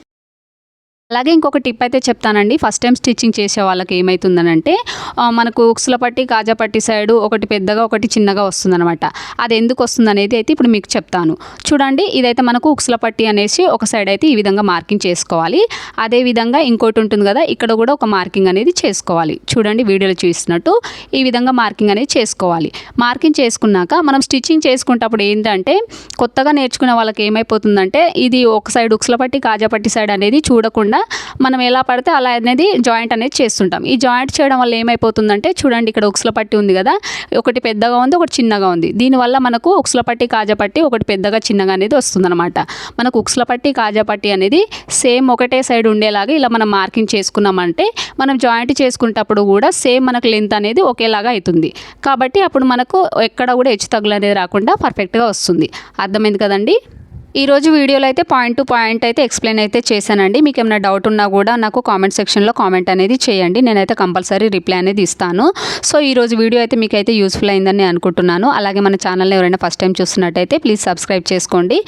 అలాగే ఇంకొక టిప్ అయితే చెప్తానండి. ఫస్ట్ టైం స్టిచ్చింగ్ చేసే వాళ్ళకి ఏమవుతుందనంటే మనకు ఉక్సుల పట్టి కాజా పట్టి సైడు ఒకటి పెద్దగా ఒకటి చిన్నగా వస్తుందన్నమాట. అది ఎందుకు వస్తుంది అనేది అయితే ఇప్పుడు మీకు చెప్తాను. చూడండి ఇదైతే మనకు ఉక్సుల పట్టి అనేసి ఒక సైడ్ అయితే ఈ విధంగా మార్కింగ్ చేసుకోవాలి. అదే విధంగా ఇంకోటి ఉంటుంది కదా, ఇక్కడ కూడా ఒక మార్కింగ్ అనేది చేసుకోవాలి. చూడండి వీడియోలో చూసినట్టు ఈ విధంగా మార్కింగ్ అనేది చేసుకోవాలి. మార్కింగ్ చేసుకున్నాక మనం స్టిచ్చింగ్ చేసుకునేటప్పుడు ఏంటంటే కొత్తగా నేర్చుకునే వాళ్ళకి ఏమైపోతుందంటే ఇది ఒక సైడ్ ఉక్సుల పట్టి కాజా పట్టి సైడ్ అనేది చూడకుండా మనం ఎలా పడితే అలా అనేది జాయింట్ అనేది చేస్తుంటాం. ఈ జాయింట్ చేయడం వల్ల ఏమైపోతుందంటే చూడండి ఇక్కడ ఉక్సుల పట్టి ఉంది కదా, ఒకటి పెద్దగా ఉంది ఒకటి చిన్నగా ఉంది. దీనివల్ల మనకు ఉక్సుల పట్టి కాజా పట్టి ఒకటి పెద్దగా చిన్నగా అనేది వస్తుందన్నమాట. మనకు ఉక్సుల పట్టి కాజా పట్టి అనేది సేమ్ ఒకటే సైడ్ ఉండేలాగా ఇలా మనం మార్కింగ్ చేసుకున్నామంటే మనం జాయింట్ చేసుకునేటప్పుడు కూడా సేమ్ మనకు లెంత్ అనేది ఒకేలాగా అవుతుంది. కాబట్టి అప్పుడు మనకు ఎక్కడ కూడా హెచ్చు తగ్గులు అనేది రాకుండా పర్ఫెక్ట్గా వస్తుంది. అర్థమైంది కదండి. ఈరోజు వీడియోలో అయితే పాయింట్ టు పాయింట్ అయితే ఎక్స్ప్లెయిన్ అయితే చేశానండి. మీకు ఏమైనా డౌట్ ఉన్నా కూడా నాకు కామెంట్ సెక్షన్లో కామెంట్ అనేది చేయండి. నేనైతే కంపల్సరీ రిప్లై అనేది ఇస్తాను. సో ఈరోజు వీడియో అయితే మీకు అయితే యూస్ఫుల్ అయిందని అనుకుంటున్నాను. అలాగే మన ఛానల్ని ఎవరైనా ఫస్ట్ టైం చూస్తున్నట్టయితే ప్లీజ్ సబ్స్క్రైబ్ చేసుకోండి.